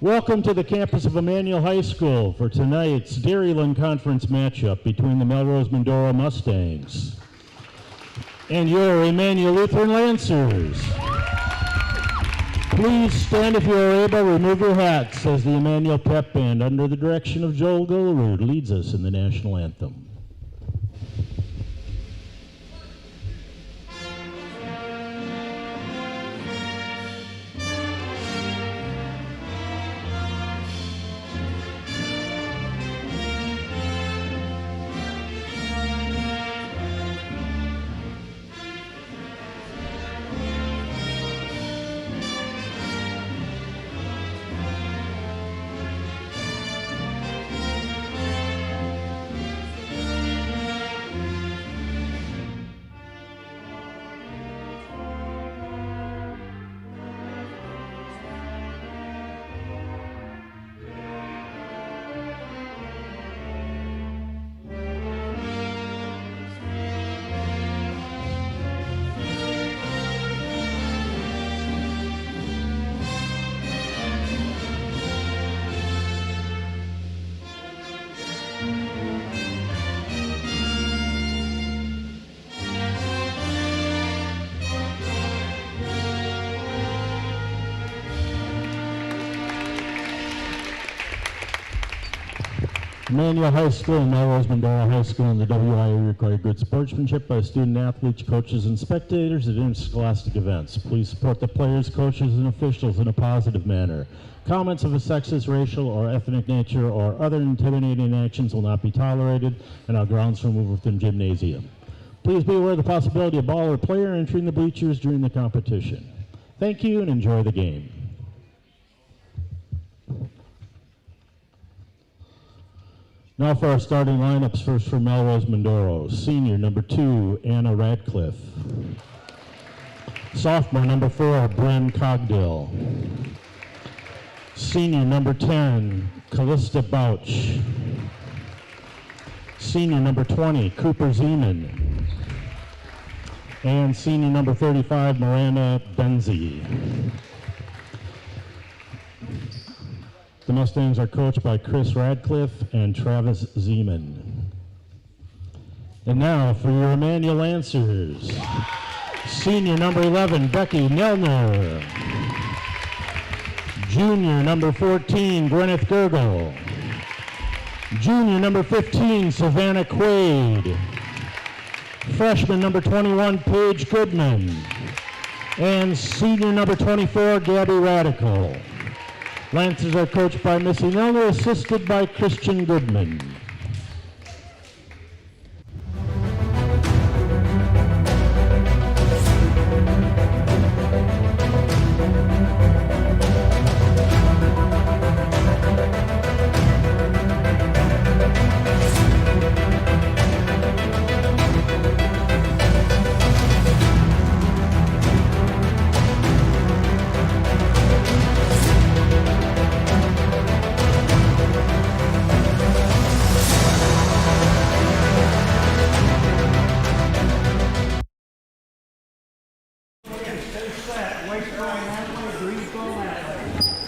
Welcome to the campus of Immanuel High School for tonight's Dairyland Conference matchup between the Melrose-Mindoro Mustangs and your Immanuel Lutheran Lancers. Please stand if you are able, remove your hats as the Immanuel Pep Band under the direction of Joel Gillerud leads us in the national anthem. Immanuel High School and Melrose-Mindoro High School and the WIA require good sportsmanship by student athletes, coaches, and spectators at interscholastic events. Please support the players, coaches, and officials in a positive manner. Comments of a sexist, racial, or ethnic nature or other intimidating actions will not be tolerated, and our grounds removed within gymnasium. Please be aware of the possibility of ball or player entering the bleachers during the competition. Thank you and enjoy the game. Now for our starting lineups, first for Melrose-Mindoro. Senior, number 2, Anna Radcliffe. Sophomore, number 4, Bren Cogdill. Senior, number 10, Callista Bouch. Senior, number 20, Cooper Zeman. And senior, number 35, Miranda Benzie. The Mustangs are coached by Chris Radcliffe and Travis Zeman. And now for your Immanuel Lancers. Senior number 11, Becky Nelner. Junior number 14, Gwyneth Gergel. Junior number 15, Savannah Quaid. Freshman number 21, Paige Goodman. And senior number 24, Gabby Radical. Lancers are coached by Missy Nelner, assisted by Christian Goodman.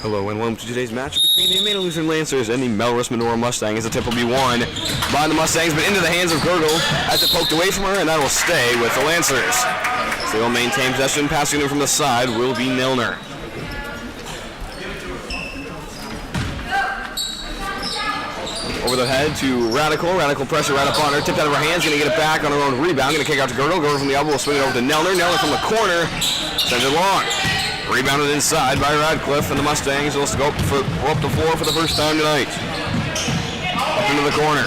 Hello and welcome to today's matchup between the Immanuel Lutheran Lancers and the Melrose-Mindoro Mustangs. As the tip will be won by the Mustangs, but into the hands of Gergel as it poked away from her, and that will stay with the Lancers. So they will maintain possession. Passing in from the side will be Nelner. Over the head to Radical. Radical pressure right up on her. Tipped out of her hands. Going to get it back on her own rebound. Going to kick out to Gergel. Gergel from the elbow will swing it over to Nelner. Nelner from the corner sends it long. Rebounded inside by Radcliffe, and the Mustangs will go up the floor for the first time tonight. Up into the corner.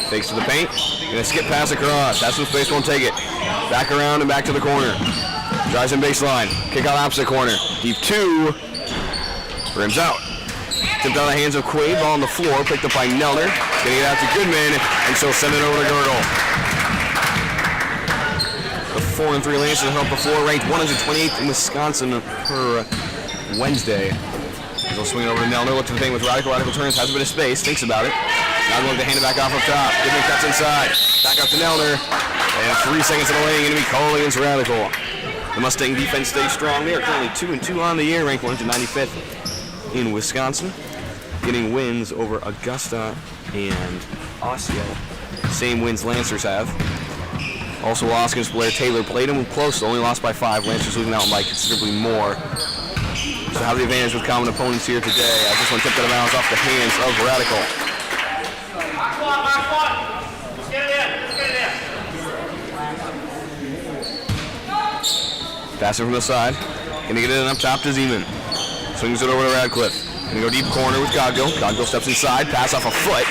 Takes to the paint. Going to skip pass across. That's when space won't take it. Back around and back to the corner. Drives in baseline. Kick out opposite corner. Deep 2. Rims out. Tipped out of the hands of Quaid. Ball on the floor. Picked up by Nelner. Getting it out to Goodman, and she'll send it over to Gergel. The 4-3 Lancers held the floor, ranked 128th in Wisconsin per Wednesday. They'll swing it over to Nelner, look to the thing with Radical. Radical turns, has a bit of space, thinks about it. Now going to hand it back off up top. Goodman cuts inside. Back up to Nelner. And 3 seconds in the lane, going to be called against Radical. The Mustang defense stays strong. They are currently 2-2 on the year, ranked 195th in Wisconsin, getting wins over Augusta and Osseo. Same wins Lancers have. Also, Oscar's Blair Taylor played them close, only lost by 5. Lancers losing out by considerably more. So have the advantage with common opponents here today, as this one tipped out of bounds off the hands of Radical. Passing from the side. Gonna get it up top to Zeman. Swings it over to Radcliffe. Gonna go deep corner with Cogdill. Cogdill steps inside, pass off a foot.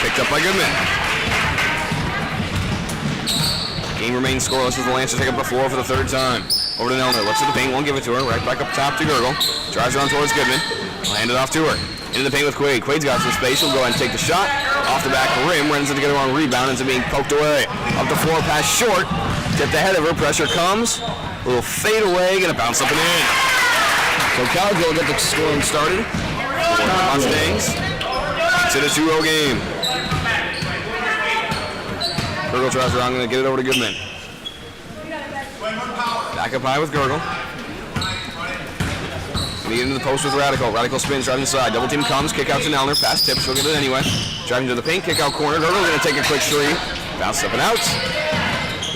Picked up by Goodman. Game remains scoreless as the Lancers take up the floor for the 3rd time. Over to Nelner. Looks at the paint, won't give it to her. Right back up top to Gurgle. Drives around towards Goodman. Will hand it off to her. Into the paint with Quaid. Quaid's got some space. He'll go ahead and take the shot. Off the back rim. Runs it together on rebound. Ends up being poked away. Up the floor, pass short. Tipped ahead of her. Pressure comes. A little fade away. Gonna bounce up and in. So Cogdill will get the scoring started. Mustangs. It's in a 2-0 game. Gurgle tries around, going to get it over to Goodman. Back up high with Gurgle. Going to get into the post with Radical. Radical spins, driving inside. Double team comes, kick out to Nelner. Pass tips, she'll get it anyway. Driving to the paint, kick out corner. Gurgle's going to take a quick three. Bounce up and out.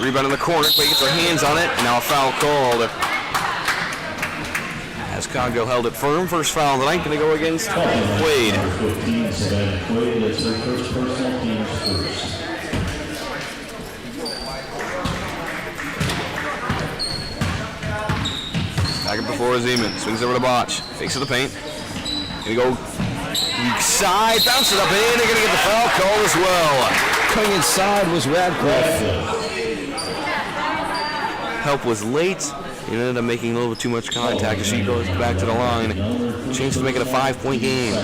Rebound in the corner. Quaid gets her hands on it. And now a foul called. As Cogdill held it firm. First foul of the night going to go against Quaid. Back up before Zeman. Swings over to Botch. Fakes to the paint. Gonna go weak side. Bounces up in. They're gonna get the foul call as well. Coming inside was Radcliffe. Help was late. He ended up making a little bit too much contact as she goes back to the line. Chance to make it a 5-point game.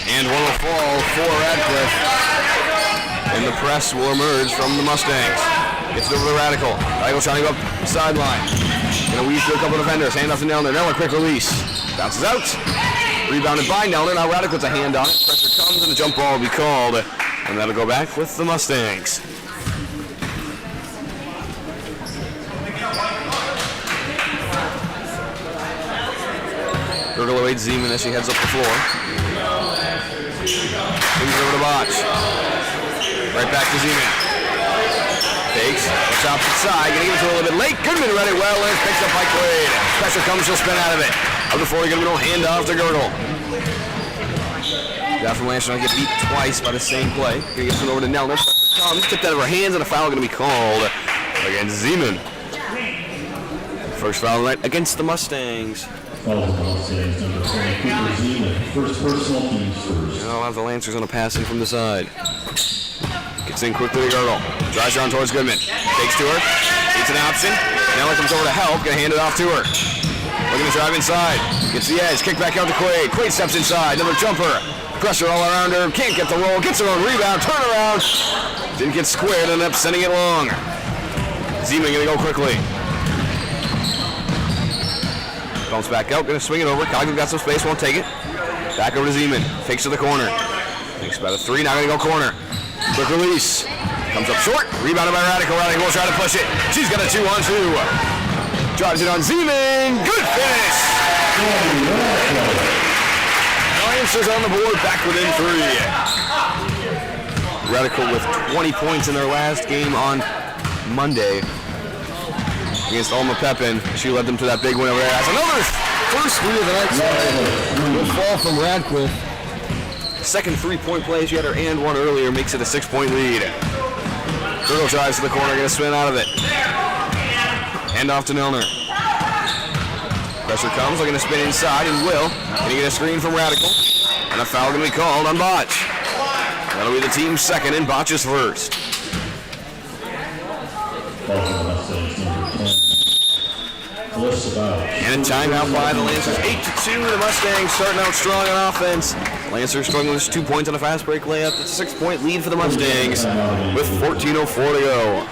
And one will fall for Radcliffe. And the press will emerge from the Mustangs. Gets it over to Radical. Radical trying to go up the sideline. Gonna weave through a couple of defenders. Hand off to Nelner. Nelner, quick release. Bounces out. Rebounded by Nelner. Now Radical with a hand on it. Pressure comes and the jump ball will be called. And that'll go back with the Mustangs. Gurgle awaits Zeman as she heads up the floor. Brings it over to Botch. Right back to Zeman. Fakes. Looks opposite side. Gonna give it to her a little bit late. Goodman read it well. And picks up by Quaid. Pressure comes. She'll spin out of it. Up the floor. Goodman will hand off to Gurgle. Down from Lancers. Get beat twice by the same play. Gonna get it over to Nelner. Pressure comes. Tipped out of her hands. And a foul gonna be called against Zeman. First foul of the night against the Mustangs. First personal teams first. I'll have the Lancers on a passing from the side. Gets in quickly to Gurgle. Drives around towards Goodman. Takes to her. Needs an option. Now comes over to help. Gonna hand it off to her. Looking to drive inside. Gets the edge. Kick back out to Quaid. Quaid steps inside. Another jumper. Pressure all around her. Can't get the roll. Gets her own rebound. Turn around. Didn't get squared. Ended up sending it long. Zeman gonna go quickly. Bounce back out. Gonna swing it over. Cogdill got some space. Won't take it. Back over to Zeman. Fakes to the corner. Takes about a 3. Now gonna go corner. Quick release. Comes up short. Rebounded by Radical. Radical will try to push it. She's got a 2-on-2. Drives it on Zeman. Good finish. Lancers on the board. Back within 3. Radical with 20 points in their last game on Monday against Alma Pepin. She led them to that big win over there. That's another first 3 of the night. Will fall from Radcliffe. Second 3-point play. She had her and one earlier. Makes it a 6-point lead. Gurgle drives to the corner. Going to spin out of it. Hand off to Milner. Pressure comes. Looking to spin inside and will. Going to get a screen from Radical. And a foul going to be called on Botch. That'll be the team's second and Botch's first. And a timeout by the Lancers. 8-2. The Mustangs starting out strong on offense. Lancers struggling with 2 points on a fast break layup. It's a 6-point lead for the Mustangs with 14:04 to go.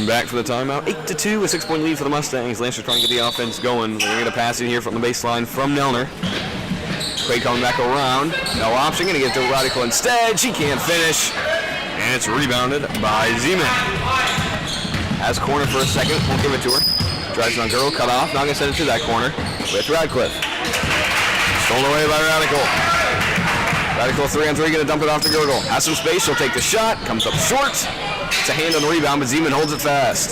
Coming back for the timeout. 8-2, a 6-point lead for the Mustangs. Lancers trying to get the offense going. They're going to get a pass in here from the baseline from Nelner. Quaid coming back around. No option. Going to get to Radical instead. She can't finish. And it's rebounded by Zeman. Has corner for a second. Won't give it to her. Drives on Girdle. Cut off. Not going to send it to that corner with Radcliffe. Stolen away by Radical. Radical 3-on-3. Going to dump it off to Girdle. Has some space. She'll take the shot. Comes up short. It's a hand on the rebound, but Zeman holds it fast.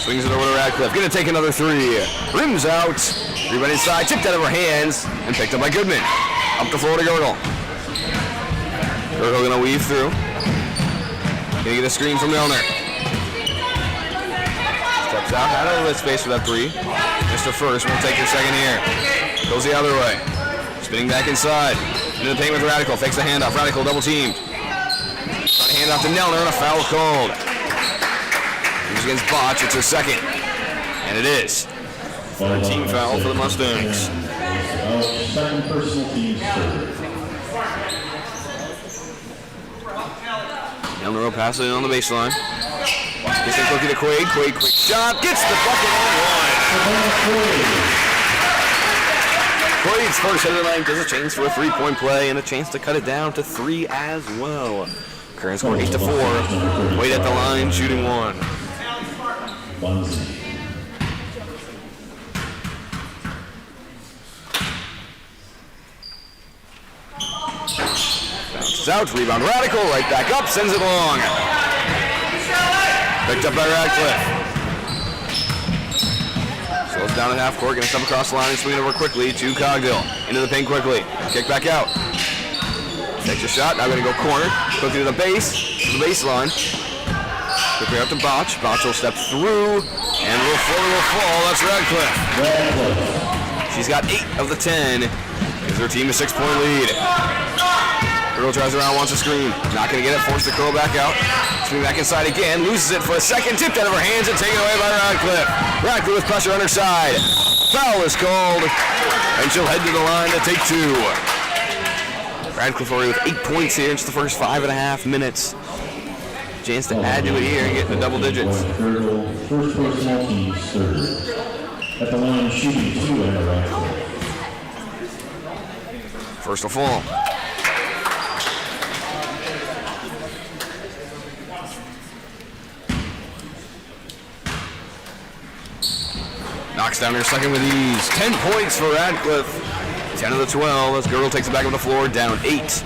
Swings it over to Radcliffe. Going to take another three. Rims out. Rebound inside. Tipped out of her hands and picked up by Goodman. Up the floor to Girdle. Girdle going to weave through. Going to get a screen from Milner. Steps out. Had a little bit of space for that three. Missed her first. Won't take her second here. Goes the other way. Spinning back inside. Into the paint with Radical. Fakes the handoff. Radical double teamed. Trying to hand off to Nelner and a foul called. He's against Botch. It's her second. And it is. Third team foul for the Mustangs. Second personal team. Nelner will pass it on the baseline. Gets it quickly to Quaid. Quaid, quick shot. Gets the bucket and one. Quaid's first hit of the night does a chance for a three-point play and a chance to cut it down to three as well. Current score 8-4. Quaid at the line, shooting one. Bounces out, rebound Radical, right back up, sends it long. Picked up by Radcliffe. Slows down at half court, going to come across the line and swing it over quickly to Cogdill. Into the paint quickly. Kick back out. Takes a shot, now going to go corner. Quickly to the baseline. Quickly up to Botch. Botch will step through, and will fall. That's Radcliffe. She's got 8 of the 10. Gives her team a 6-point lead. Girl drives around, wants a screen. Not going to get it, forced to curl back out. Swing back inside again, loses it for a second, tipped out of her hands and taken away by Radcliffe. Radcliffe with pressure on her side. Foul is called, and she'll head to the line to take 2. Radcliffe already with 8 points here. It's the first 5.5 minutes. Chance to add to it here and get into double digits. First personal team, third. At the line, shooting 2 and a Radcliffe. First will fall. Knocks down her second with ease. 10 points for Radcliffe. 10 of the 12 as Girdle takes it back on the floor, down 8.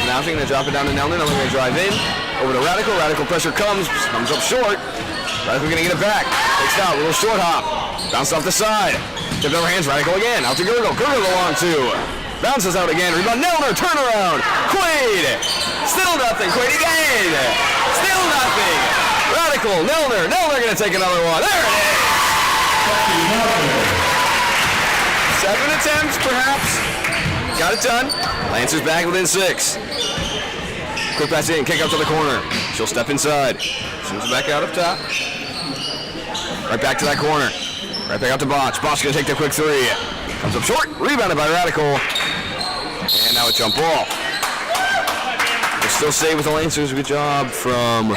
Nothing, they drop it down to Nelner. Nelner going to drive in. Over to Radical. Radical pressure comes up short. Radical going to get it back. Takes it out, little short hop. Bounced off the side. Tipped over hands, Radical again. Out to Girdle. Girdle along two. Bounces out again. Rebound, Nelner, turnaround. Quaid. Still nothing. Quaid again. Still nothing. Radical, Nelner. Nelner going to take another one. There it is. 7 attempts, perhaps. Got it done. Lancers back within 6. Quick pass in, kick out to the corner. She'll step inside. Sends it back out up top. Right back to that corner. Right back out to Botch. Botch going to take the quick three. Comes up short. Rebounded by Radical. And now a jump ball. They still stay with the Lancers. Good job from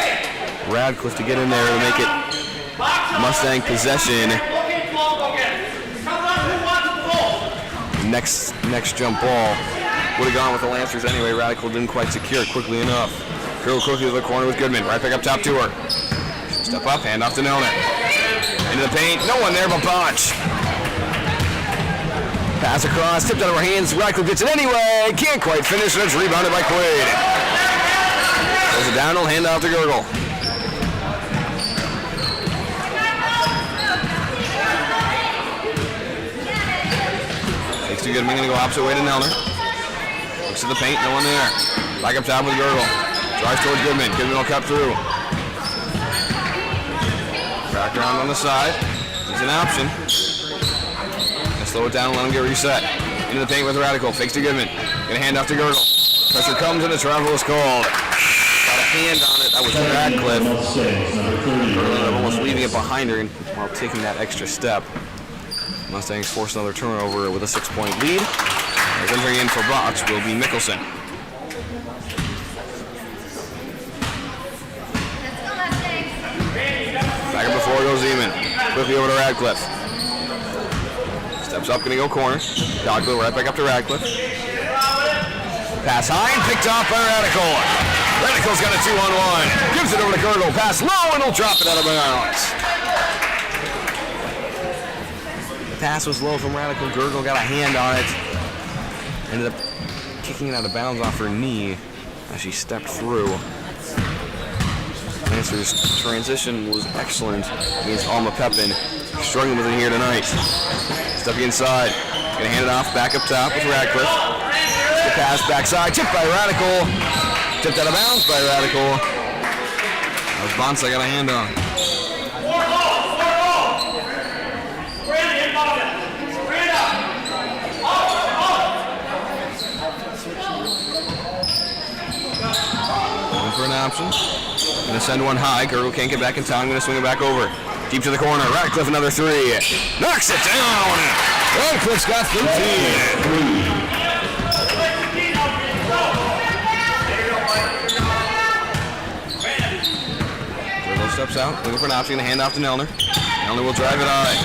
Radcliffe to get in there to make it Mustang possession. Next jump ball would have gone with the Lancers anyway. Radical didn't quite secure it quickly enough. Girl quickly to the corner with Goodman. Right back up top to her. Step up, hand off to Nelner. Into the paint. No one there but Botch. Pass across, tipped out of her hands. Radcliffe gets it anyway. Can't quite finish, and it's rebounded by Quaid. Goes it down, he'll hand off to Girdle. Takes to Goodman, going to go opposite way to Nelner. Looks to the paint, no one there. Back up top with Girdle. Drives towards Goodman. Goodman will cut through. Back around on the side. He's an option. Slow it down and let him get reset. Into the paint with Radical. Fakes to Goodman. Gonna hand off to Girdle. Pressure comes and the travel is called. Got a hand on it. That was Radcliffe. Girdle almost leaving it behind her while taking that extra step. Mustangs force another turnover with a 6-point lead. As entering in for Botch will be Mickelson. Back up the floor goes Zeman. Quickly over to Radcliffe. Steps up, gonna go corner. Dogville right back up to Radcliffe. Pass high and picked off by Radical. Radical's got a 2-on-1. Gives it over to Girdle. Pass low and he'll drop it out of bounds. The pass was low from Radical. Girdle got a hand on it. Ended up kicking it out of bounds off her knee as she stepped through. Lancers' transition was excellent against Alma Pepin. Struggling with it here tonight. Stepping inside. Gonna hand it off back up top with Radcliffe. The pass backside. Tipped by Radical. Tipped out of bounds by Radical. That was Bonsa got a hand on. Going for an option. Gonna send one high. Girdle can't get back in time. Gonna swing it back over. Deep to the corner. Radcliffe another 3. Knocks it down. Radcliffe's got 13. Steps out, looking for an option, hand off to Nelner. Nelner will drive it high.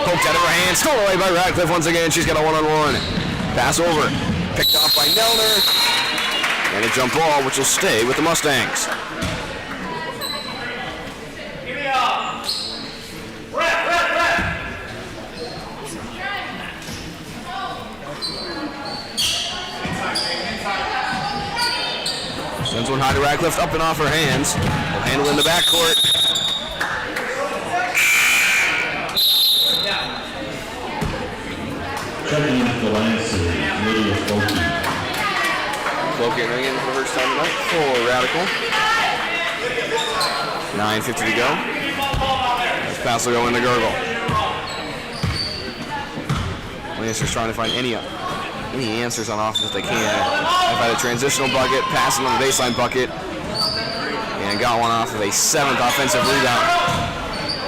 Poked out of her hand, stolen away by Radcliffe once again. She's got a 1-on-1. Pass over, picked off by Nelner. And a jump ball, which will stay with the Mustangs. Sends one high to Radcliffe, up and off her hands. Will handle in the backcourt. Checking in the Lancers, Lydia Cloakey. Cloakey entering in for the first time tonight for Radical. 9:50 to go. This pass will go into Girdle. Lancers trying to find any answers on offense they can. I've had a transitional bucket, passing on the baseline bucket, and got one off of a 7th offensive rebound.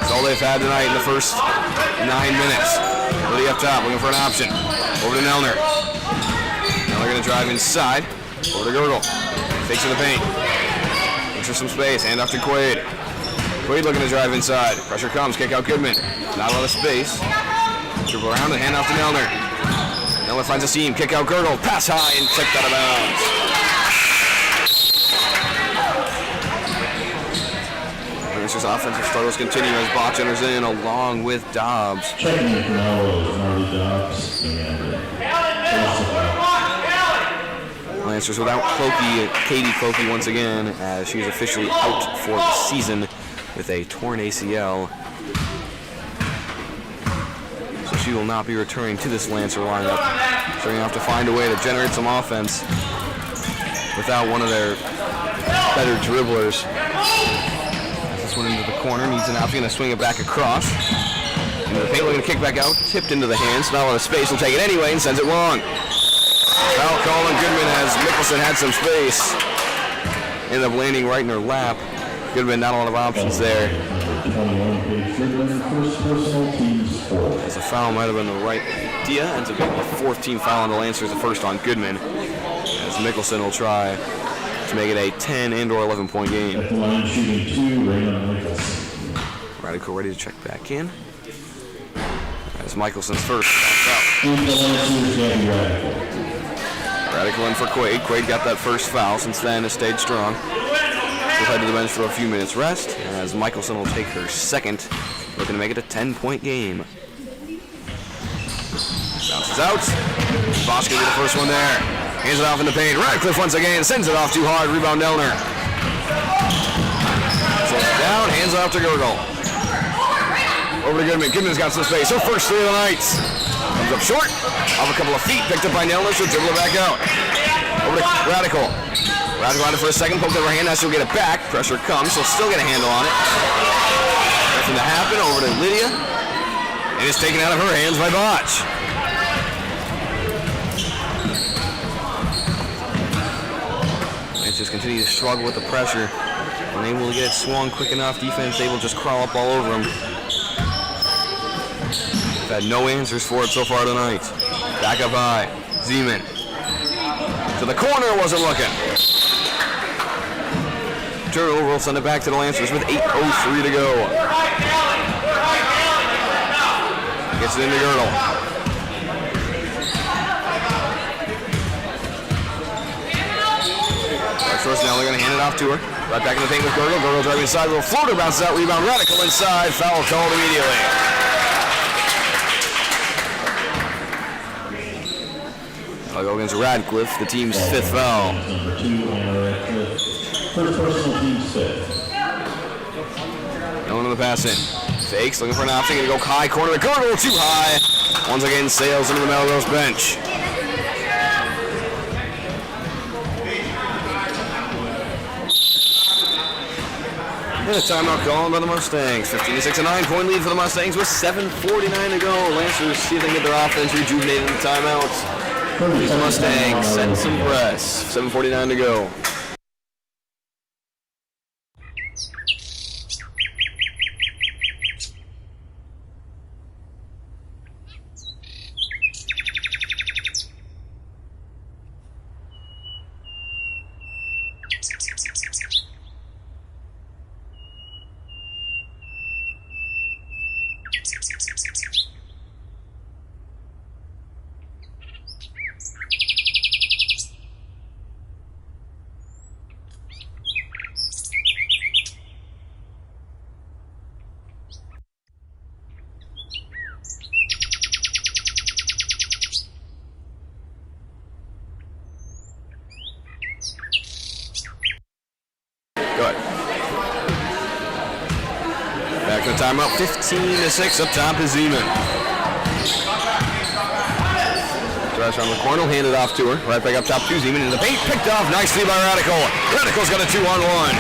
That's all they've had tonight in the first 9 minutes. Lydia up top, looking for an option. Over to Nelner. Nelner gonna drive inside. Over to Girdle. Takes to the paint. Looks for some space, hand off to Quaid. Quaid looking to drive inside. Pressure comes, kick out Goodman. Not a lot of space. Dribble around and hand off to Nelner. Nelner finds a seam, kick out Girdle, pass high and tipped out of bounds. Lancers' offensive struggles continue as Botch enters in along with Dobbs. Checking in for Melrose, Marty Dobbs and Lancers without Cloakey, Katie Cloakey once again, as she is officially out for the season with a torn ACL. She will not be returning to this Lancer lineup. So they're going to have to find a way to generate some offense without one of their better dribblers. This one into the corner, needs an option, going to swing it back across. Into the paint, looking to kick back out, tipped into the hands, not a lot of space, will take it anyway and sends it long. Foul call on Goodman as Mickelson had some space. Ended up landing right in her lap. Goodman, not a lot of options there. As a foul might have been the right idea. Ends up being the 4th team foul on the Lancers, the first on Goodman. As Mickelson will try to make it a 10 and/or 11-point game. At the line shooting 2, Raymond Mickelson. Radical ready to check back in. As Michelson's first. Radical in for Quaid. Quaid got that first foul. Since then has stayed strong. She'll head to the bench for a few minutes rest, as Michelson will take her second, looking to make it a 10-point game. Bounces out. Bosch gonna be the first one there. Hands it off in the paint. Radcliffe once again sends it off too hard. Rebound Nelner. Slows it down. Hands it off to Girdle. Over to Goodman. Goodman's got some space. Her first 3 of the night. Comes up short. Off a couple of feet. Picked up by Nelner. She'll dribble it back out. Over to Radical. Radical on it for a second. Poked over her hand. Now she'll get it back. Pressure comes. She'll still get a handle on it. Nothing to happen. Over to Lydia. And it's taken out of her hands by Botch. Just continue to struggle with the pressure. Unable to get it swung quick enough. Defense able to just crawl up all over him. had no answers for it so far tonight. Back up high. Zeman. To the corner, wasn't looking. Turnover will send it back to the Lancers with 8:03 to go. Gets it into Girdle. First now they're going to hand it off to her. Right back in the paint with Girdle. Girdle driving inside. Little floater bounces out. Rebound. Radical inside. Foul called immediately. I'll go against Radcliffe, the team's 5th foul. First personal, team's 5th. No one on the pass in. Fakes, looking for an option. Going to go high corner to Girdle. Too high. Once again, sails into the Melrose bench. And a timeout called by the Mustangs. 15-6, a 9-point lead for the Mustangs with 7:49 to go. Lancers see if they can get their offense rejuvenated in the timeouts. These Mustangs send some press. 7:49 to go. Good. Back to the timeout. 15-6 up top is Zeman. Drives around the corner, hand it off to her. Right back up top to Zeman in the paint. Picked off nicely by Radical. Radical's got a 2-on-1.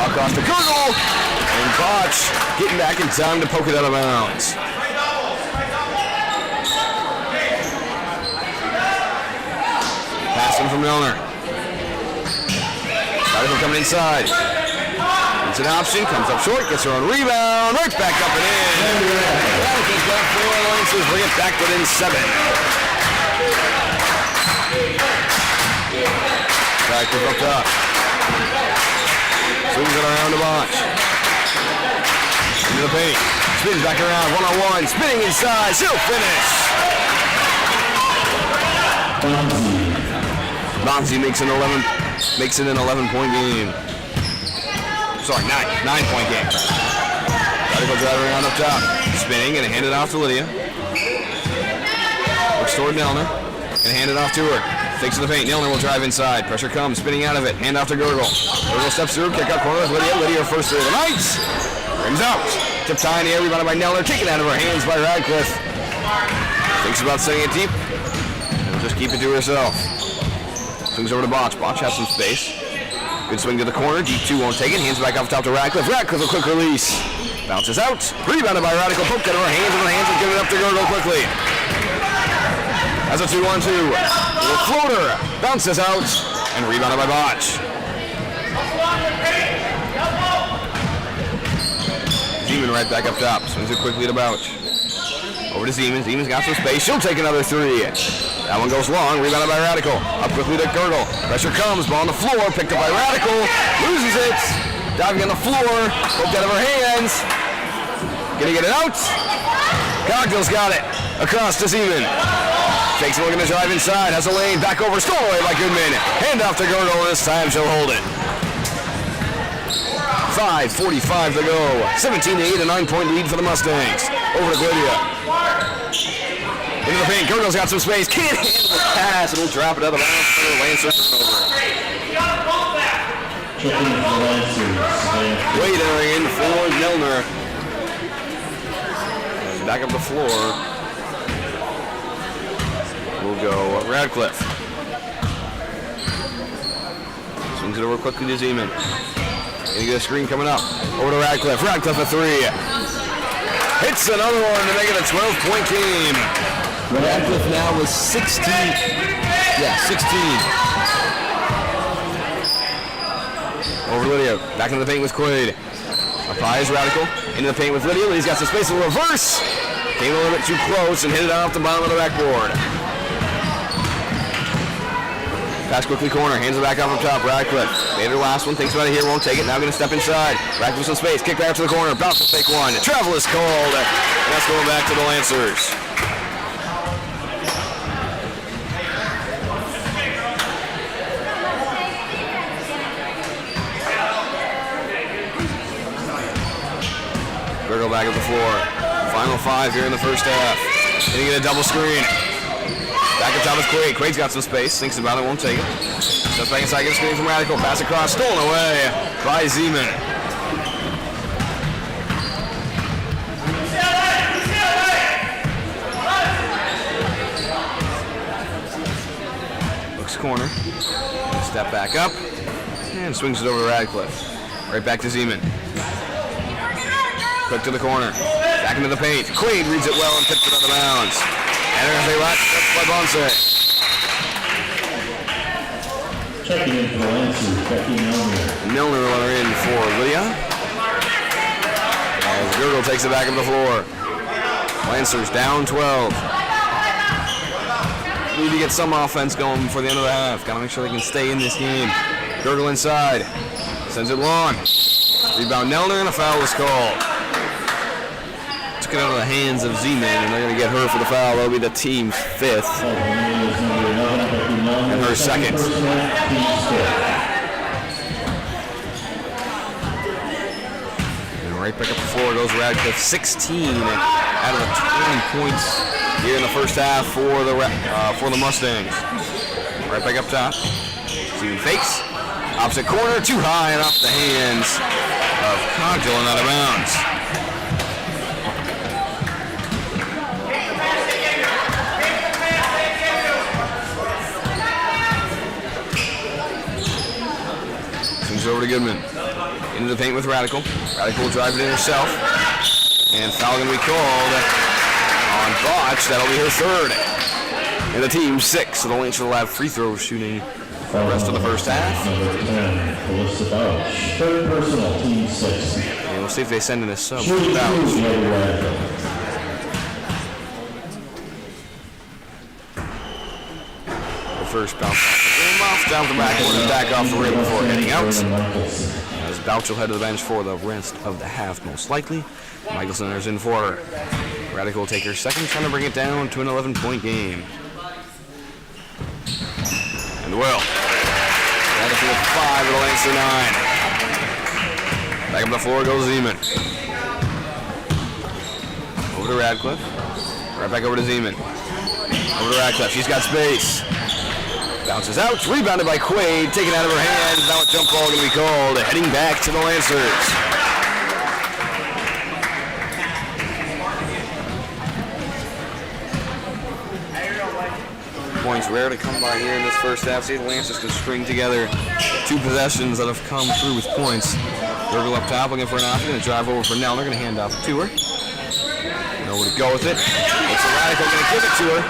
Across to Girdle. And Botch getting back in time to poke it out of bounds. Passing from Milner. Radical coming inside. It's an option, comes up short, gets her own rebound, right back up and in. Radical's got 4 Lancers, bring it back within 7. Radical's up top. Swings it around to Botch. Into the paint. Spins back around, one-on-one, spinning inside, she'll finish. Bonzi makes it an 11-point game. Sorry, 9-point game. Radical driving around up top. Spinning and hand it off to Lydia. Looks toward Nelner and hand it off to her. Takes to the paint. Nelner will drive inside. Pressure comes. Spinning out of it. Hand off to Girdle. Girdle steps through. Kick out corner with Lydia. Lydia her first three of the night. Brings out. Tip tie in the air. Rebounded by Nelner. Taken out of her hands by Radcliffe. Thinks about setting it deep. And will just keep it to herself. Swings over to Botch. Botch has some space. Good swing to the corner. Deep 2 won't take it. Hands back off top to Radcliffe. Radcliffe a quick release. Bounces out. Rebounded by Radical. Poked out of her hands and give it up to Girdle quickly. That's a 2-on-2. Little floater. Bounces out and rebounded by Botch. Zeman right back up top. Swings it quickly to Bouch. Over to Zeman. Zeman's got some space. She'll take another 3. That one goes long, rebounded by Radical. Up quickly to Girdle. Pressure comes, ball on the floor, picked up by Radical. Loses it. Diving on the floor, poked out of her hands. Gonna get it out. Cogdill's got it. Across to Zeman. Takes a look at the drive inside, has a lane, back over, stolen away by Goodman. Hand off to Girdle, and this time she'll hold it. 5:45 to go. 17-8, a 9-point lead for the Mustangs. Over to Lydia. Into the paint, Girdle's got some space, can't handle the pass, and will drop it out of bounds for the Lancers. Waiter in for Milner. And back up the floor. We'll go Radcliffe. Swings it over quickly to Zeman. Gonna get a screen coming up. Over to Radcliffe. Radcliffe a 3. Hits another one to make it a 12-point game. Radcliffe now with 16. Yeah, 16. Over Lydia. Back into the paint with Quaid. Up high is Radical. Into the paint with Lydia. Lydia's got some space. A reverse. Came a little bit too close and hit it off the bottom of the backboard. Pass quickly corner, hands it back off up top. Radcliffe made her last one, thinks about it here, won't take it. Now going to step inside. Radcliffe some space, kick back up to the corner, about to fake one. Travel is called, and that's going back to the Lancers. Gergel back at the floor. Final 5 here in the first half. Hitting it a double screen. Back up top with Quaid. Quaid's got some space. Thinks about it. Won't take it. Steps back inside. Gets a screen from Radical. Pass across. Stolen away by Zeman. Looks corner. Step back up. And swings it over to Radcliffe. Right back to Zeman. Quick to the corner. Back into the paint. Quaid reads it well and tips it out of bounds. And there's a last touch by Bonse. Checking in for the Lancers, Becky Milner. Milner will enter in for Lydia. As Gergel takes it back up the floor. Lancers down 12. Need to get some offense going before the end of the half. Gotta make sure they can stay in this game. Gergel inside. Sends it long. Rebound Nelner and a foul is called. Took it out of the hands of Zeman, and they're going to get her for the foul. That'll be the team's 5th. And her 2nd. And right back up the floor goes Radcliffe. 16 out of the 20 points here in the first half for the Mustangs. Right back up top. Zeman fakes. Opposite corner, too high and off the hands of Cogdill and out of bounds. Over to Goodman. Into the paint with Radical. Radical will drive it in herself. And foul going to be called on Botch. That'll be her 3rd. And the team 6. So the Lancers will have free throw shooting for the rest of the first half. Number 10, Alyssa Bouch. 3rd personal, team 6. And we'll see if they send in a sub. Shooting Bouch. First bounce off down the backboard and back off the rim before heading out. As Bouch will head to the bench for the rest of the half, most likely. Michelson is in for her. Radical will take her 2nd, trying to bring it down to an 11-point game. And will. Radical with 5 with a Lancer 9. Back up the floor goes Zeman. Over to Radcliffe. Right back over to Zeman. Over to Radcliffe. She's got space. Bounces out, rebounded by Quaid, taken out of her hands. Now a jump ball going to be called, heading back to the Lancers. Points rare to come by here in this first half. See, the Lancers can string together 2 possessions that have come through with points. Gergel up top, looking for an option, going to drive over for Nell. They're going to hand off to her. Nowhere to go with it. Looks like Radical going to give it to her.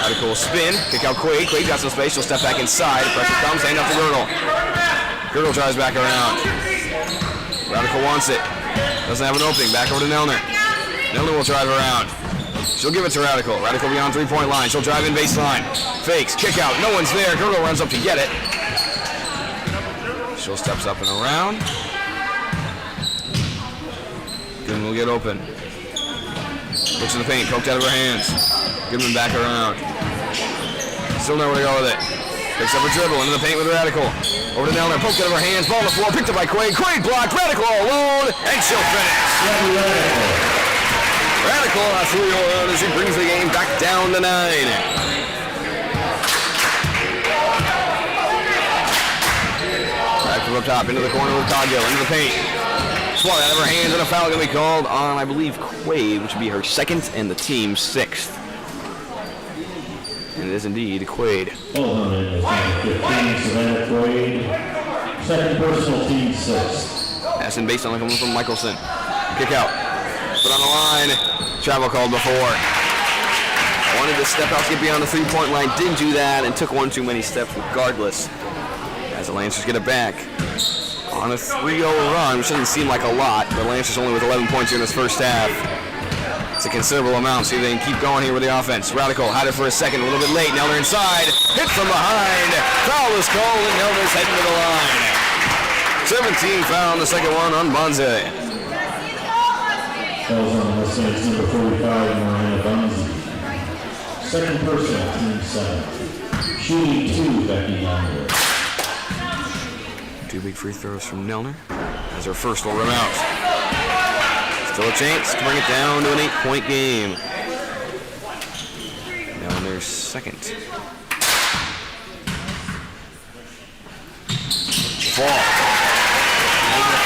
Radical spin, kick out Quaid. Quaid got some space, she'll step back inside. Pressure comes, hand up to Gergel. Gergel tries back around. Radical wants it. Doesn't have an opening, back over to Nelner. Nelner will drive around. She'll give it to Radical. Radical beyond 3-point line. She'll drive in baseline. Fakes, kick out, no one's there. Gergel runs up to get it. She'll steps up and around. Goodman will get open. Looks in the paint, poked out of her hands. Goodman back around. Still nowhere to go with it. Picks up a dribble into the paint with Radical. Over to Nelner, poked out of her hands, ball on the floor, picked up by Quaid. Quaid blocked, Radical all alone, and she'll finish. Radical on a 3-0 as she brings the game back down to 9. Radical up top, into the corner with Cogdill, into the paint. Swung out of her hands, and a foul going to be called on, I believe, Quaid, which would be her 2nd and the team's 6th. And it is indeed Quaid. Hold on, 15, Savannah Quaid. 2nd personal, team 6. That's in baseline coming from Michelson. Kick out. Put on the line. Travel called before. Wanted to step out to get beyond the 3-point line. Didn't do that and took one too many steps regardless. As the Lancers get it back. On a 3-0 run, which doesn't seem like a lot. The Lancers only with 11 points here in this first half. It's a considerable amount. See if they can keep going here with the offense. Radical had it for a second, a little bit late. Nelner inside. Hit from behind. Foul is called, and Nelner's heading to the line. 17 foul on the second one on Bonze. Fouls on the Mustangs, number 45, Miranda Bonze. Second personal, team 7. Shooting 2, Becky Nelner. 2 big free throws from Nelner as her first will rim out. Still a chance to bring it down to an 8-point game. Nelner's second. Ball.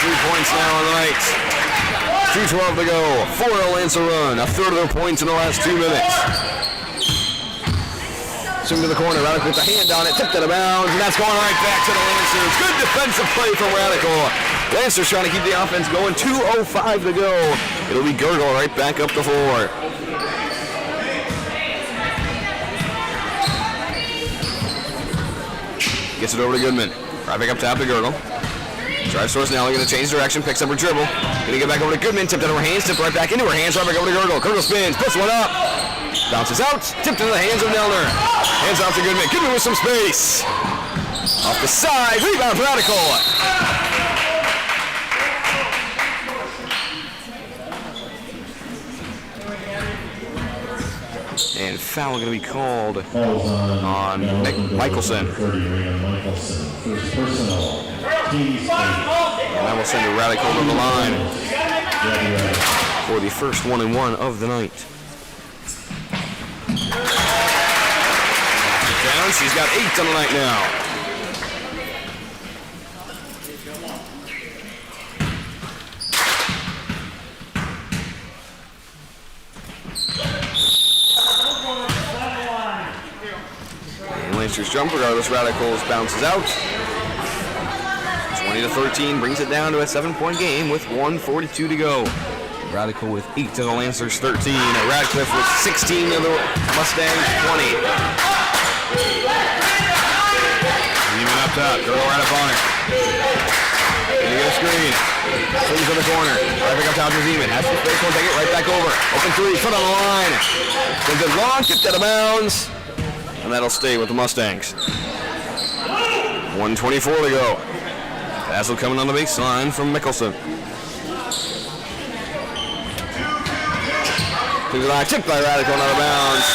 3 points now on the night. 2:12 to go. 4-0 Lancer run. A third of their points in the last 2 minutes. Swing to the corner. Radical with the hand on it. Tipped out of bounds. And that's going right back to the Lancers. Good defensive play from Radical. Lancers trying to keep the offense going. 2:05 to go. It'll be Gurgle right back up the floor. Gets it over to Goodman. Right back up top to Gurgle. Drives towards Nelly, going to change direction, picks up her dribble. Going to get back over to Goodman, tipped out of her hands, tipped right back into her hands, right back over to Gurgle. Gurgle spins, puts one up, bounces out, tipped into the hands of Nelner. Hands off to Goodman. Goodman with some space. Off the side, rebound Radical. And foul going to be called on Michelson. First personal. And that will send a Radical to the line for the first 1-and-1 of the night. Down, she's got 8 on the night now. And Lancers jump, regardless, Radicals bounces out. 20-13 brings it down to a 7-point game with 1:42 to go. Radical with 8 to the Lancers 13. Radcliffe with 16 to the Mustangs 20. Even up top, girl right up on her. Gonna get a screen. Swings to the corner. Right back up top to Zeman. Has to space, won't take it. Right back over. Open 3, foot on the line. Sends it long, kicked out of bounds. And that'll stay with the Mustangs. 1:24 to go. Basil coming on the baseline from Mickelson. Tipped by Radical out of bounds.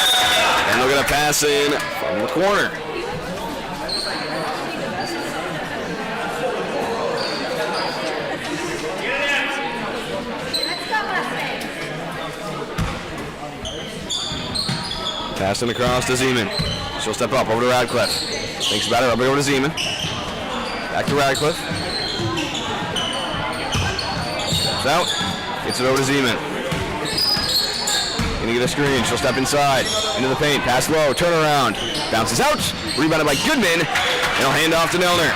And they'll get a pass in from the corner. Passing across to Zeman. She'll step up over to Radcliffe. Thinks about it, up over to Zeman. Back to Radcliffe. Steps out. Gets it over to Zeman. Gonna get a screen. She'll step inside. Into the paint. Pass low. Turnaround. Bounces out. Rebounded by Goodman. And he'll hand off to Nelner.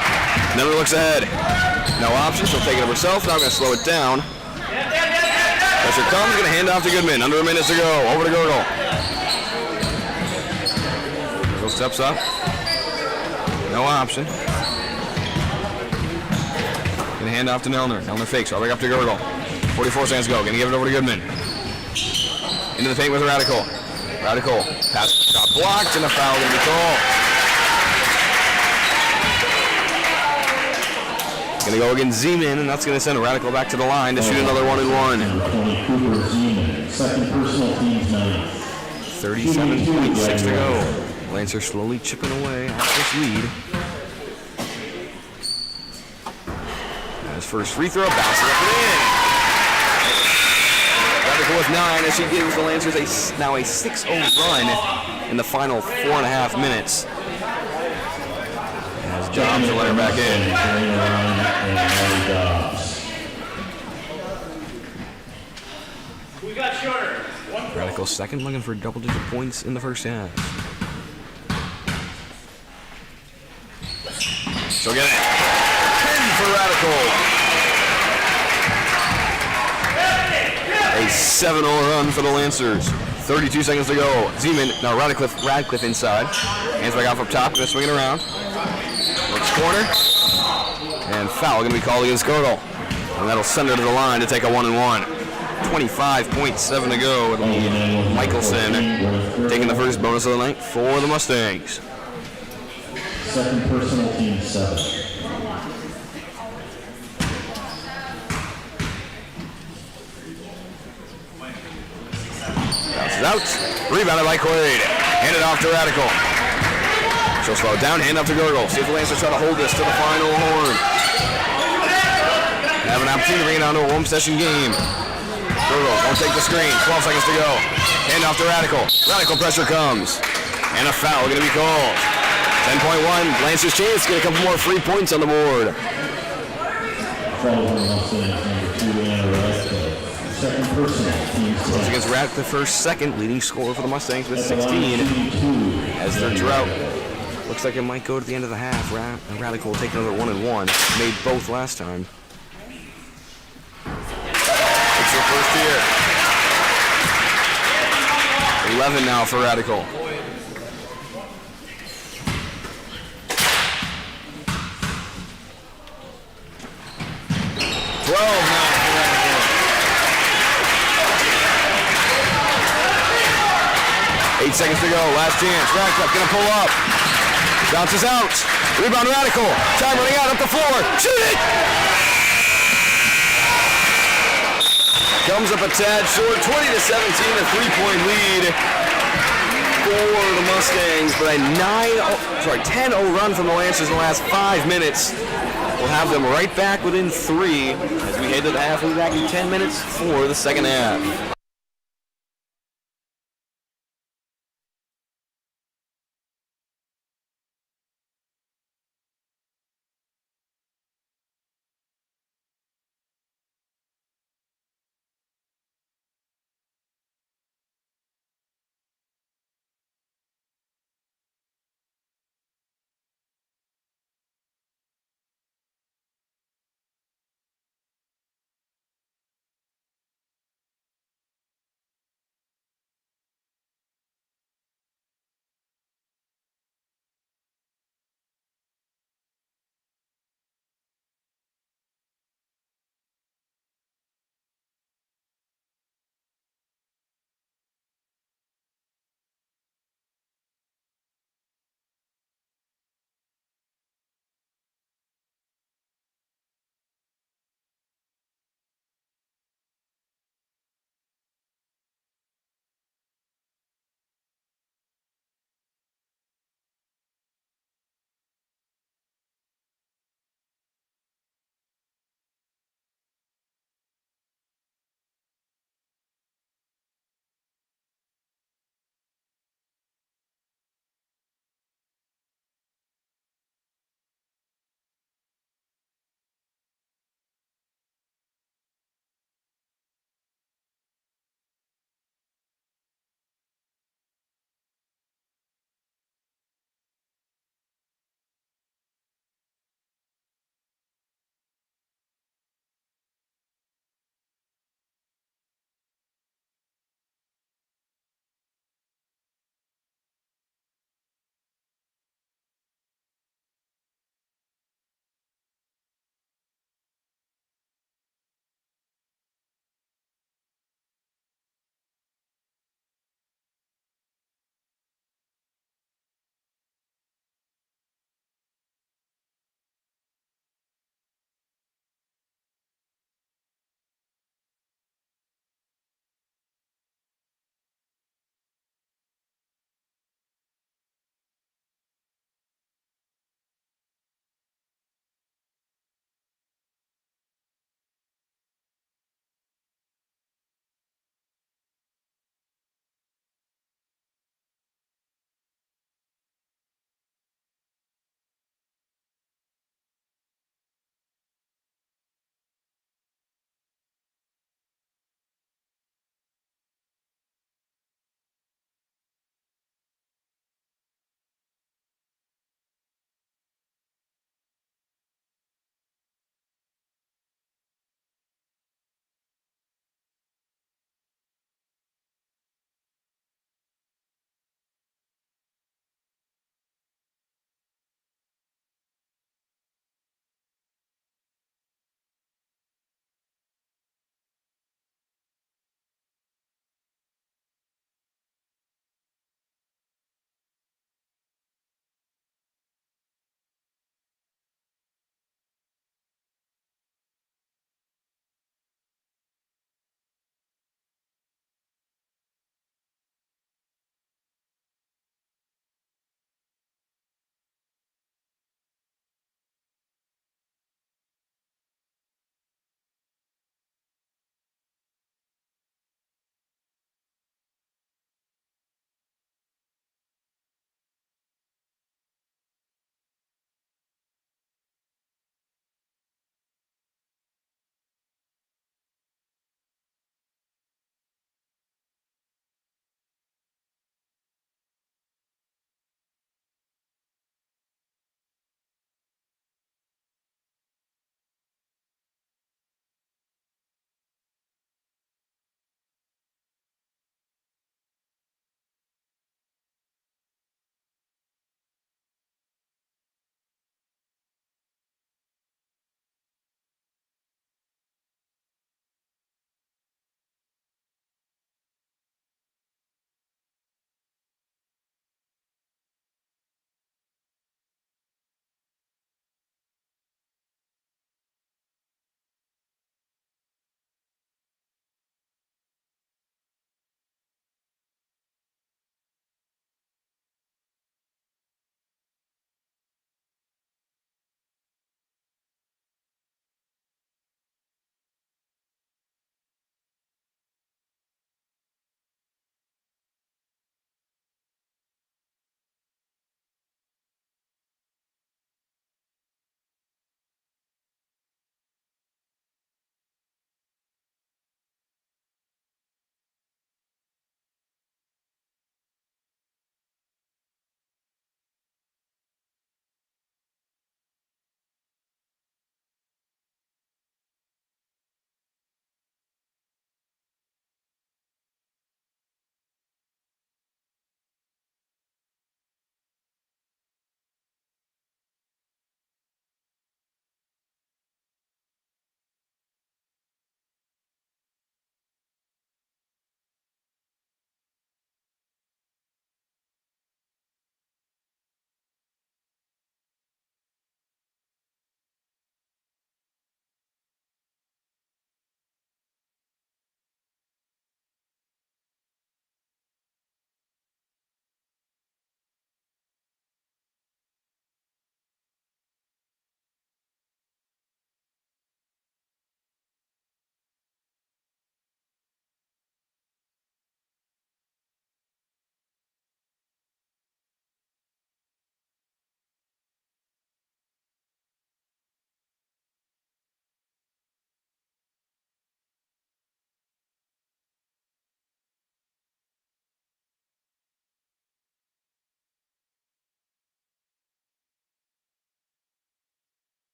Nelner looks ahead. No option. She'll take it up herself. Now I'm gonna slow it down. Pressure comes. Gonna hand off to Goodman. Under a minute to go. Over to Gurgle. Gurgle steps up. No option. Gonna hand off to Nelner. Nelner fakes. Right back up to Gurgle. 44 seconds to go. Gonna give it over to Goodman. Into the paint with Radical. Radical. Pass shot blocked and a foul gonna be called. Gonna go against Zeman, and that's gonna send a Radical back to the line to shoot another 1-and-1. 37.6 to go. Lancer slowly chipping away at this lead. His first free throw, bounces up and in. Radical with 9 as she gives the Lancers now a 6-0 run in the final 4.5 minutes. As Dobbs will let her back in. We got shorter. Radical second, looking for double-digit points in the first half. She'll get it. 10 for Radical. A 7-0 run for the Lancers. 32 seconds to go. Zeman, now Radcliffe inside. Hands back off up top, gonna swing it around. Looks corner. And foul gonna be called against Gurgle. And that'll send her to the line to take a 1-and-1. 25.7 to go. It'll be Michelson taking the first bonus of the night for the Mustangs. Second personal, team 7. Bounces out. Rebounded by Quaid. Handed off to Radical. She'll slow it down. Hand up to Gurgle. See if the Lancers try to hold this to the final horn. Have an opportunity to bring it down to a one-possession game. Gurgle won't take the screen. 12 seconds to go. Hand off to Radical. Radical pressure comes. And a foul going to be called. 10.1. Lancers chance. Get a couple more free points on the board. Second personal, team 6. Once against Rat, the second leading scorer for the Mustangs with 16 as their drought. Looks like it might go to the end of the half. Radical will take another 1 and 1. Made both last time. It's their first here. 11 now for Radical. Eight seconds to go. Last chance. Radcliffe gonna pull up. Bounces out. Rebound Radical. Time running out up the floor. Shoot it! Comes up a tad short. 20-17, a 3-point lead for the Mustangs. But a 10-0 run from the Lancers in the last 5 minutes. We'll have them right back within 3 as we head to the half. We'll be back in 10 minutes for the second half.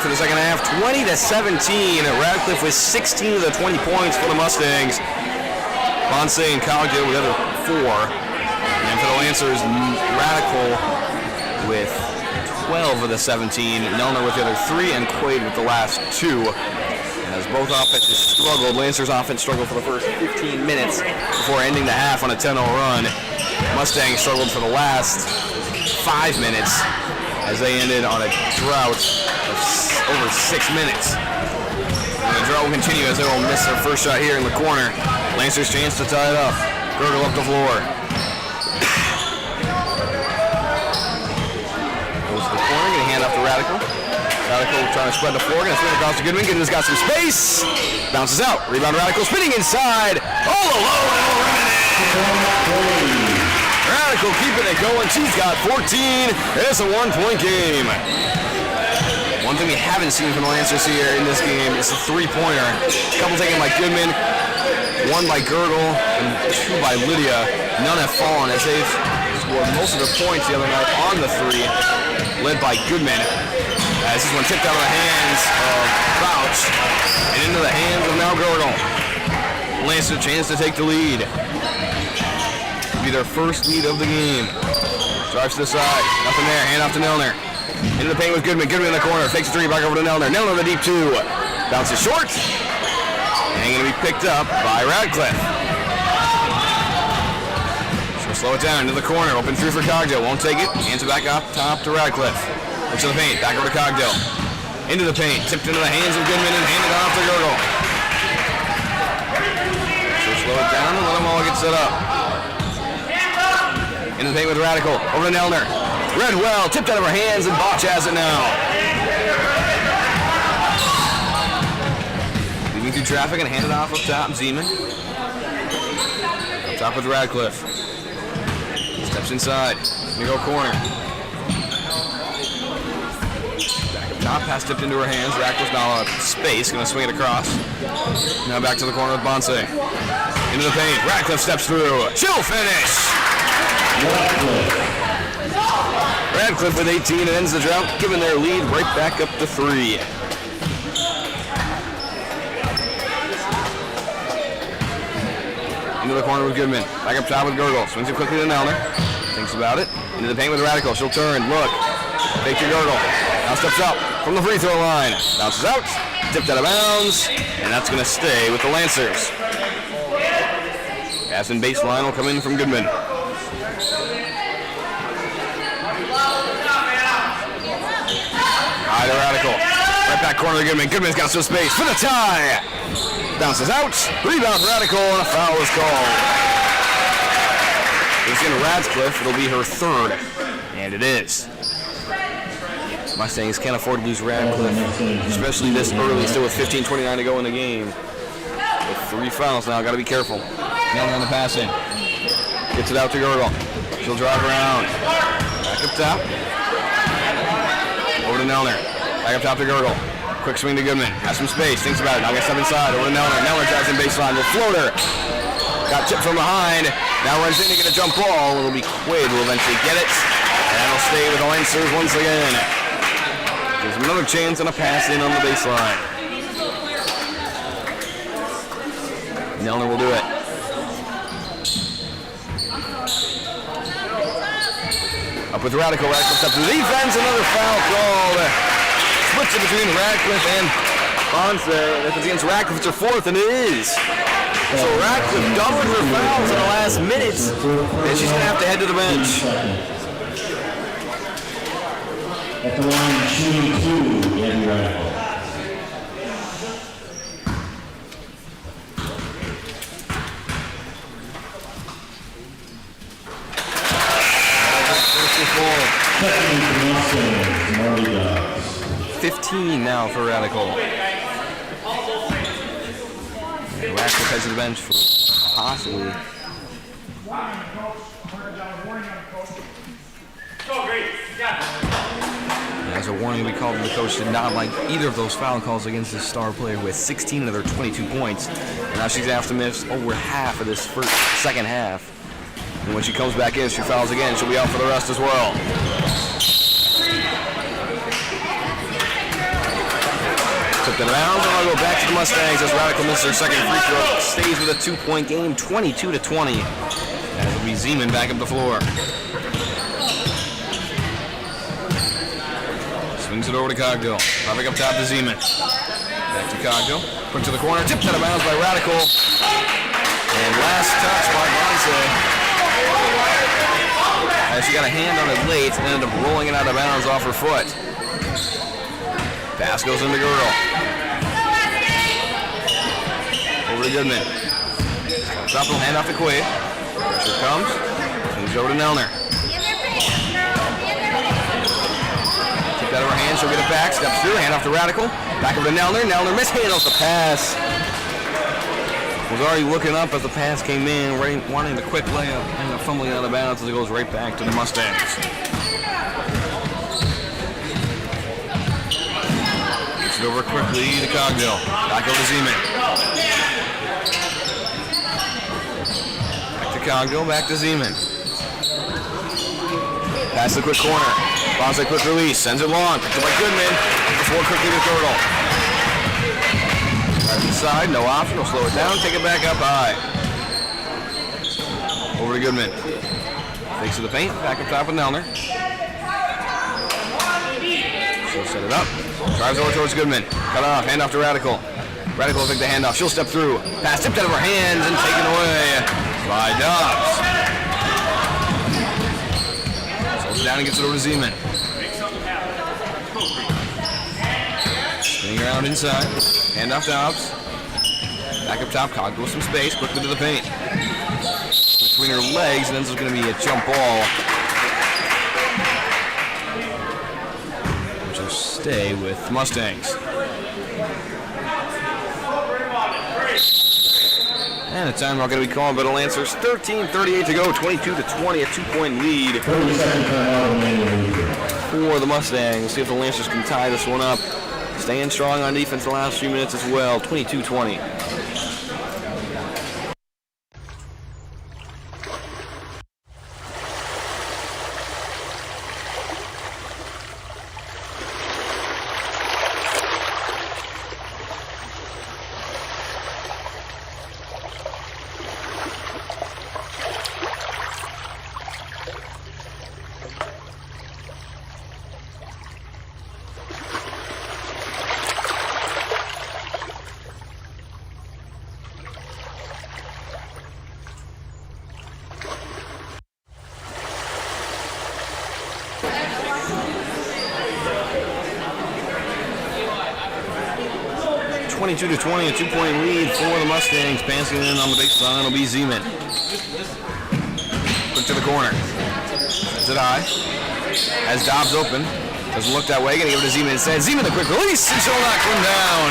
after the second half, 20-17. Radcliffe with 16 of the 20 points for the Mustangs. Ponce and Cogdill with the other 4. And for the Lancers, Radical with 12 of the 17. Nelner with the other 3, and Quaid with the last 2. And as both offenses struggled, Lancers offense struggled for the first 15 minutes before ending the half on a 10-0 run. Mustangs struggled for the last 5 minutes as they ended on a drought of over 6 minutes. And the drought will continue as they will miss their first shot here in the corner. Lancers chance to tie it up. Gergel up the floor. Goes to the corner, going to hand off to Radical. Radical trying to spread the floor, going to spin across to Goodman. Goodman's got some space. Bounces out. Rebound Radical, spinning inside. All alone and eliminated. Radical keeping it going. She's got 14. It's a 1-point game. One thing we haven't seen from the Lancers here in this game is a 3-pointer. A couple taken by Goodman, 1 by Gergel, and 2 by Lydia. None have fallen as they've scored most of their points the other night on the 3, led by Goodman. This is one tipped out of the hands of Bouch and into the hands of now Gergel. Lancers a chance to take the lead. It'll be their first lead of the game. Drives to the side, nothing there, hand off to Nelner. Into the paint with Goodman. Goodman in the corner. Fakes a 3 back over to Nelner. Nelner the deep 2. Bounces short. And going to be picked up by Radcliffe. So slow it down into the corner. Open 3 for Cogdill. Won't take it. Hands it back up top to Radcliffe. Into the paint. Back over to Cogdill. Into the paint. Tipped into the hands of Goodman and handed off to Gergel. So slow it down and let them all get set up. Into the paint with Radical. Over to Nelner. Redwell tipped out of her hands, and Botch has it now. Leaving through traffic and handed off up top, Zeman. Up top with Radcliffe. Steps inside. Here go corner. Back up top, pass tipped into her hands. Radcliffe now out of space, going to swing it across. Now back to the corner with Bonce. Into the paint. Radcliffe steps through. She'll finish. Radcliffe with 18 and ends the drought, giving their lead right back up to 3. Into the corner with Goodman. Back up top with Gergel. Swings it quickly to Nelner. Thinks about it. Into the paint with Radical. She'll turn. Look. Fake to Gergel. Now steps up from the free throw line. Bounces out. Tipped out of bounds. And that's going to stay with the Lancers. Pass and baseline will come in from Goodman. High to Radical. Right back corner to Goodman. Goodman's got some space for the tie. Bounces out. Rebound Radical, and a foul is called. It's in Radcliffe. It'll be her 3rd. And it is. Mustangs can't afford to lose Radcliffe, especially this early, still with 15:29 to go in the game. With 3 fouls now, got to be careful. Nelner on the passing. Gets it out to Gergel. She'll drive around. Back up top. Over to Nelner. Back up top to Gergel. Quick swing to Goodman. Has some space. Thinks about it. Now gets up inside. Over to Nelner. Nelner drives in baseline. The floater. Got tipped from behind. Now runs in to get a jump ball. It'll be Quaid who will eventually get it. And it'll stay with the Lancers once again. Gives them another chance and a pass in on the baseline. Nelner will do it. Up with Radical. Radcliffe up to the defense. Another foul called. Splits it between Radcliffe and Ponce. If it's against Radcliffe, it's her 4th, and it is. So Radcliffe doubled her fouls in the last minutes, and she's going to have to head to the bench. At the line, shooting 2, Andy Radical. Second for Mustangs, Marty Dobbs. 15 now for Radical. Radcliffe heads to the bench for possibly. As a warning, we called the coach did not like either of those foul calls against this star player with 16 of their 22 points. And now she's going to have to miss over half of this second half. And when she comes back in, she fouls again. She'll be out for the rest as well. Tipped out of bounds, and I'll go back to the Mustangs as Radical misses their second free throw. Stays with a 2-point game, 22-20. As it'll be Zeman back up the floor. Swings it over to Cogdill. Popping up top to Zeman. Back to Cogdill. Quick to the corner. Tipped out of bounds by Radical. And last touch by Bonse. As she got a hand on it late and ended up rolling it out of bounds off her foot. Pass goes into Girdle. Over to Goodman. Stop him, hand off to Quaid. Pressure comes. Moves over to Nelner. Take that over her hand, she'll get it back. Steps through, hand off to Radical. Back over to Nelner. Nelner mishandles the pass. Was already looking up as the pass came in, wanting the quick layup, and fumbling out of bounds as it goes right back to the Mustangs. Gets it over quickly to Cogdill. Back over to Zeman. Back to Cogdill, back to Zeman. Pass the quick corner. Bonds a quick release, sends it long. Picked up by Goodman. Before quickly to Girdle. Right inside, no option, we'll slow it down, take it back up high. Over to Goodman. Fakes to the paint, back up top with Nelner. She'll set it up. Drives over towards Goodman. Cut off, hand off to Radical. Radical will take the handoff, she'll step through. Pass tipped out of her hands and taken away by Dobbs. Slows down and gets it over to Zeman. Spinning around inside. Hand off Dobbs. Back up top, Cogdill with some space, quickly to the paint. Between her legs, and then there's going to be a jump ball. Which will stay with Mustangs. And a timeout going to be called by the Lancers. 13:38 to go, 22-20, a 2-point lead for the Mustangs. See if the Lancers can tie this one up. Staying strong on defense the last few minutes as well, 22-20. To 20, a 2-point lead for the Mustangs. Passing in on the baseline will be Zeman. Quick to the corner. Sends it high. Has Dobbs open. Doesn't look that way. Gonna give it to Zeman instead. Zeman the quick release, and she'll knock him down.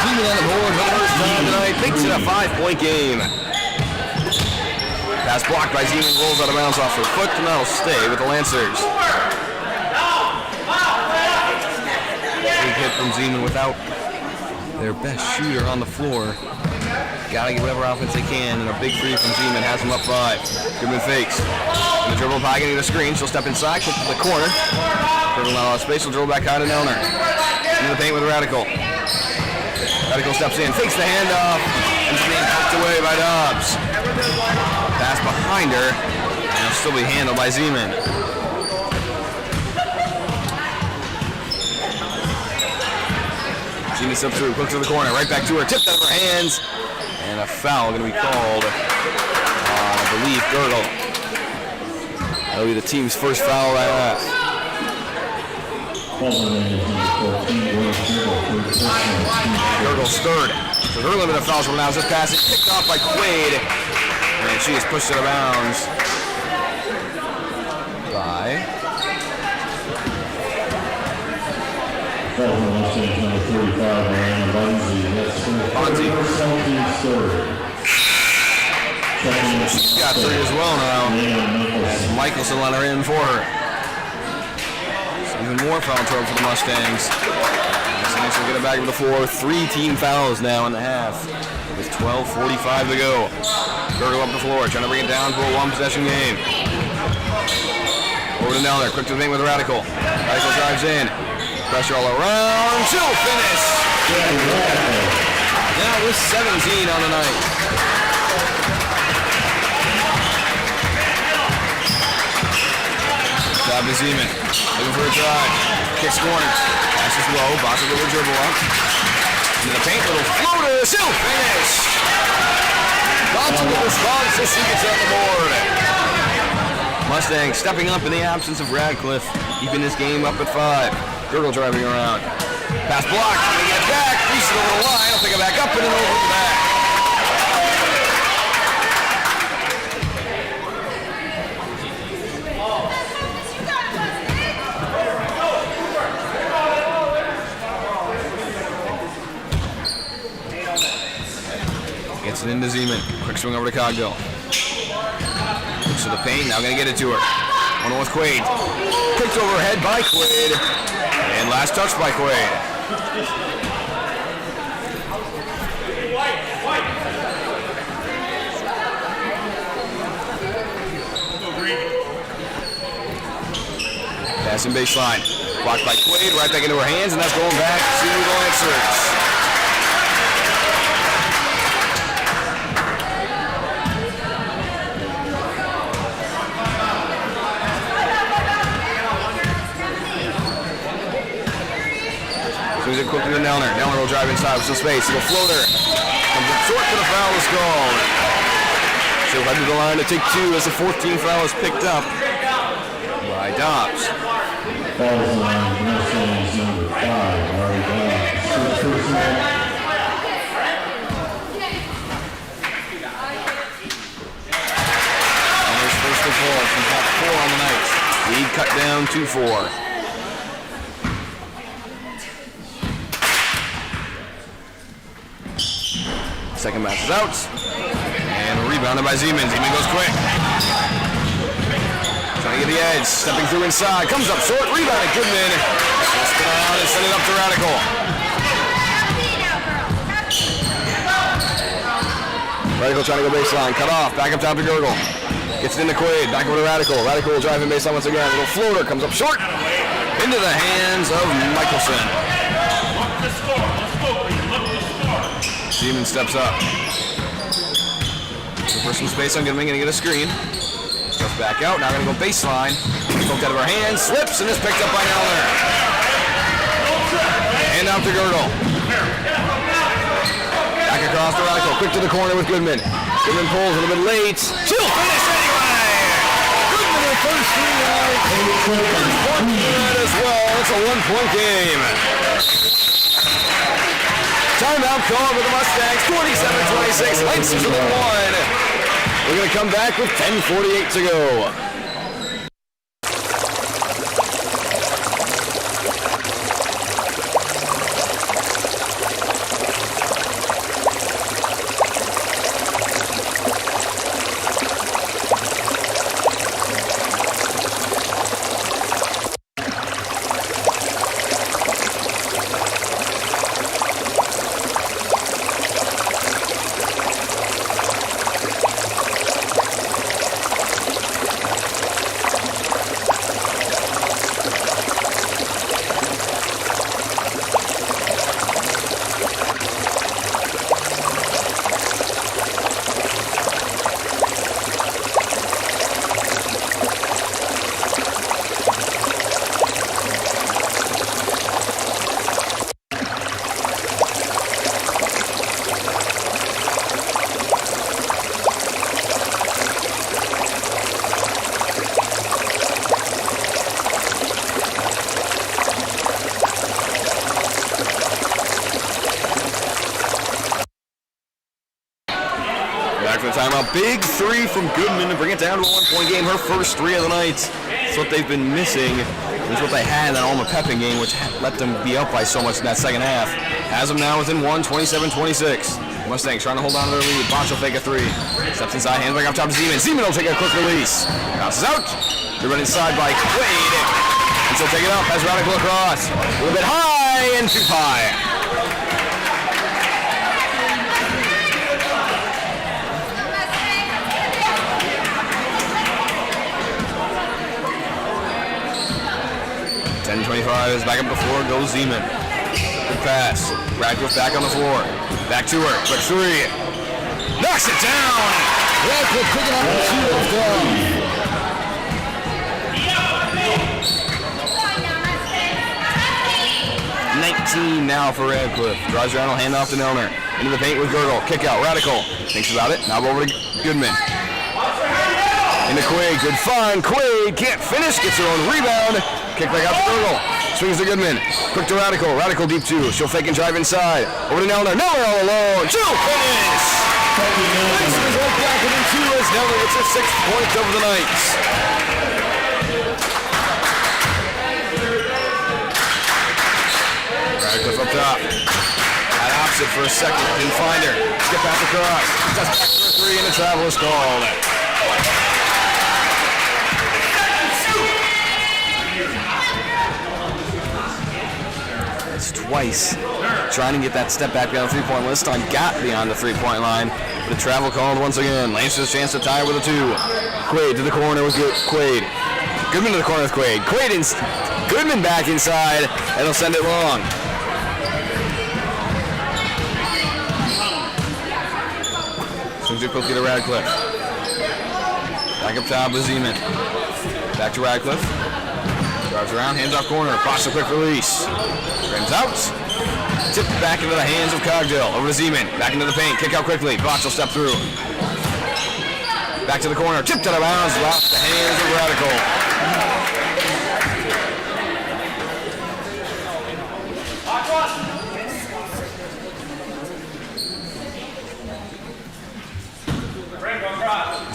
Zeman on the board for the first time tonight. Makes it a 5-point game. Pass blocked by Zeman, rolls out of bounds off her foot, and that'll stay with the Lancers. Hit from Zeman without their best shooter on the floor. Gotta get whatever offense they can, and a big free from Zeman has them up 5. Goodman fakes. In the dribble pie, getting a screen. She'll step inside, quick to the corner. Dribble out of space, she'll dribble back out to Nelner. Into the paint with Radical. Radical steps in, fakes the handoff, and it's being poked away by Dobbs. Pass behind her, and it'll still be handled by Zeman. Zeman steps through, quick to the corner, right back to her, tipped out of her hands, and a foul going to be called on, I believe, Girdle. That'll be the team's first foul right half. Girdle's third. So her limit of fouls from now is this pass is picked off by Quaid, and she is pushed out of bounds by Bonzi. She's got 3 as well now. And Michelson let her in for her. So even more foul trouble for the Mustangs. Mustangs will get it back to the floor. 3 team fouls now in the half. With 12:45 to go. Girdle up the floor, trying to bring it down to a 1-possession game. Over to Nelner, quick to the paint with Radical. Radical drives in. Pressure all around. Chill finish. Now with 17 on the night. Job to Zeman. Looking for a drive. Kicks corner. Passes low. Box a little dribble up. Into the paint. Little floater. Chill finish. Lots of response as she gets on the board. Mustangs stepping up in the absence of Radcliffe, keeping this game up at 5. Girdle driving around. Pass blocked. Going to get it back. Reaches it over the line. He'll pick it back up and then over the back. Gets it into Zeman. Quick swing over to Cogdill. Looks to the paint. Now going to get it to her. One with Quaid. Picked overhead by Quaid. And last touch by Quaid. Passing baseline. Blocked by Quaid. Right back into her hands. And that's going back to the Lancers. Swings it quickly to Nelner. Nelner will drive inside with some space. Little floater. Comes up short, but a foul is called. She'll head to the line to take 2 as the 14th foul is picked up by Dobbs. Fouls line, Mustangs number 5, Ari Dobbs. 6 personnel. Nelner's first of 4 from top 4 on the night. Lead cut down 2-4. Second pass is out. And rebounded by Zeman. Zeman goes quick. Trying to get the edge. Stepping through inside. Comes up short. Rebounded. Goodman. Just spin around and send it up to Radical. Radical trying to go baseline. Cut off. Back up top to Gurgle. Gets it into Quaid. Back over to Radical. Radical will drive in baseline once again. A little floater. Comes up short. Into the hands of Michelson. Zeman steps up. So for some space on Goodman, gonna get a screen. Steps back out, now gonna go baseline. Poked out of her hand, slips, and is picked up by Nelner. And out to Girdle. Back across the Radical, quick to the corner with Goodman. Goodman pulls a little bit late. She'll finish anyway! Goodman her first 3 yards. First point good as well. It's a 1-point game. Timeout call for the Mustangs, 27-26, Lancers in the 1. We're going to come back with 10:48 to go. Timeout. Big 3 from Goodman to bring it down to a 1-point game. Her first 3 of the night. That's what they've been missing. It's what they had in that Alma Peppin game, which let them be up by so much in that second half. Has them now within 1, 27-26. Mustangs trying to hold on to their lead. Bosch will fake a 3. Steps inside, hands back up top to Zeman. Zeman will take a quick release. Bounces out. Driven inside by Quaid. And so take it up as Radical across. A little bit high and too high. Riders back up the floor, goes Zeman. Good pass. Radcliffe back on the floor. Back to her. Quick three. Knocks it down. Radcliffe picking up the shield down. 19 now for Radcliffe. Draws around, will hand off to Nelner. Into the paint with Gurgle. Kick out. Radical. Thinks about it. Now over to Goodman. Into Quaid. Good find. Quaid can't finish. Gets her own rebound. Kick back out to Gurgle. Swings to Goodman. Quick to Radical. Radical deep two. She'll fake and drive inside. Over to Nelner. Nelner all alone. Two finish. Pacers right back within two as Nelner gets her 6 points over the Knights. Radcliffe up top. At opposite for a second. Didn't find her. Skip pass across. That's back for a three and the travel is called. It's twice trying to get that step back beyond the three-point line. This time got beyond the three-point line. But a travel called once again. Lancers a chance to tie with a two. Quaid to the corner with Quaid. Goodman to the corner with Quaid. Goodman back inside, and he'll send it long. Swings it quickly to Radcliffe. Back up top with Zeman. Back to Radcliffe. Drives around, hands off corner. Fox a quick release. Rims out. Tipped back into the hands of Cogdill. Over to Zeman. Back into the paint. Kick out quickly. Fox will step through. Back to the corner. Tipped out of bounds. Lost the hands of Radical.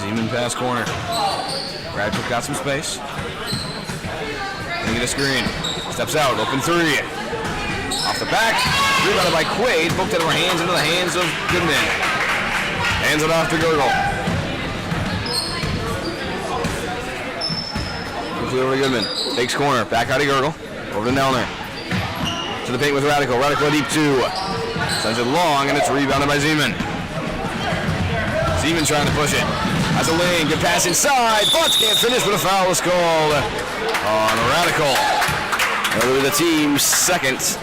Zeman pass corner. Radcliffe got some space. Gonna get a screen. Steps out. Open three. Off the back. Rebounded by Quaid. Poked out of her hands into the hands of Goodman. Hands it off to Gurgle. Quickly over to Goodman. Takes corner. Back out to Gurgle. Over to Nelner. To the paint with Radical. Radical deep two. Sends it long and it's rebounded by Zeman. Zeman trying to push it. Has a lane, good pass inside. Butts can't finish, but a foul is called on Radical. That'll be the team's second.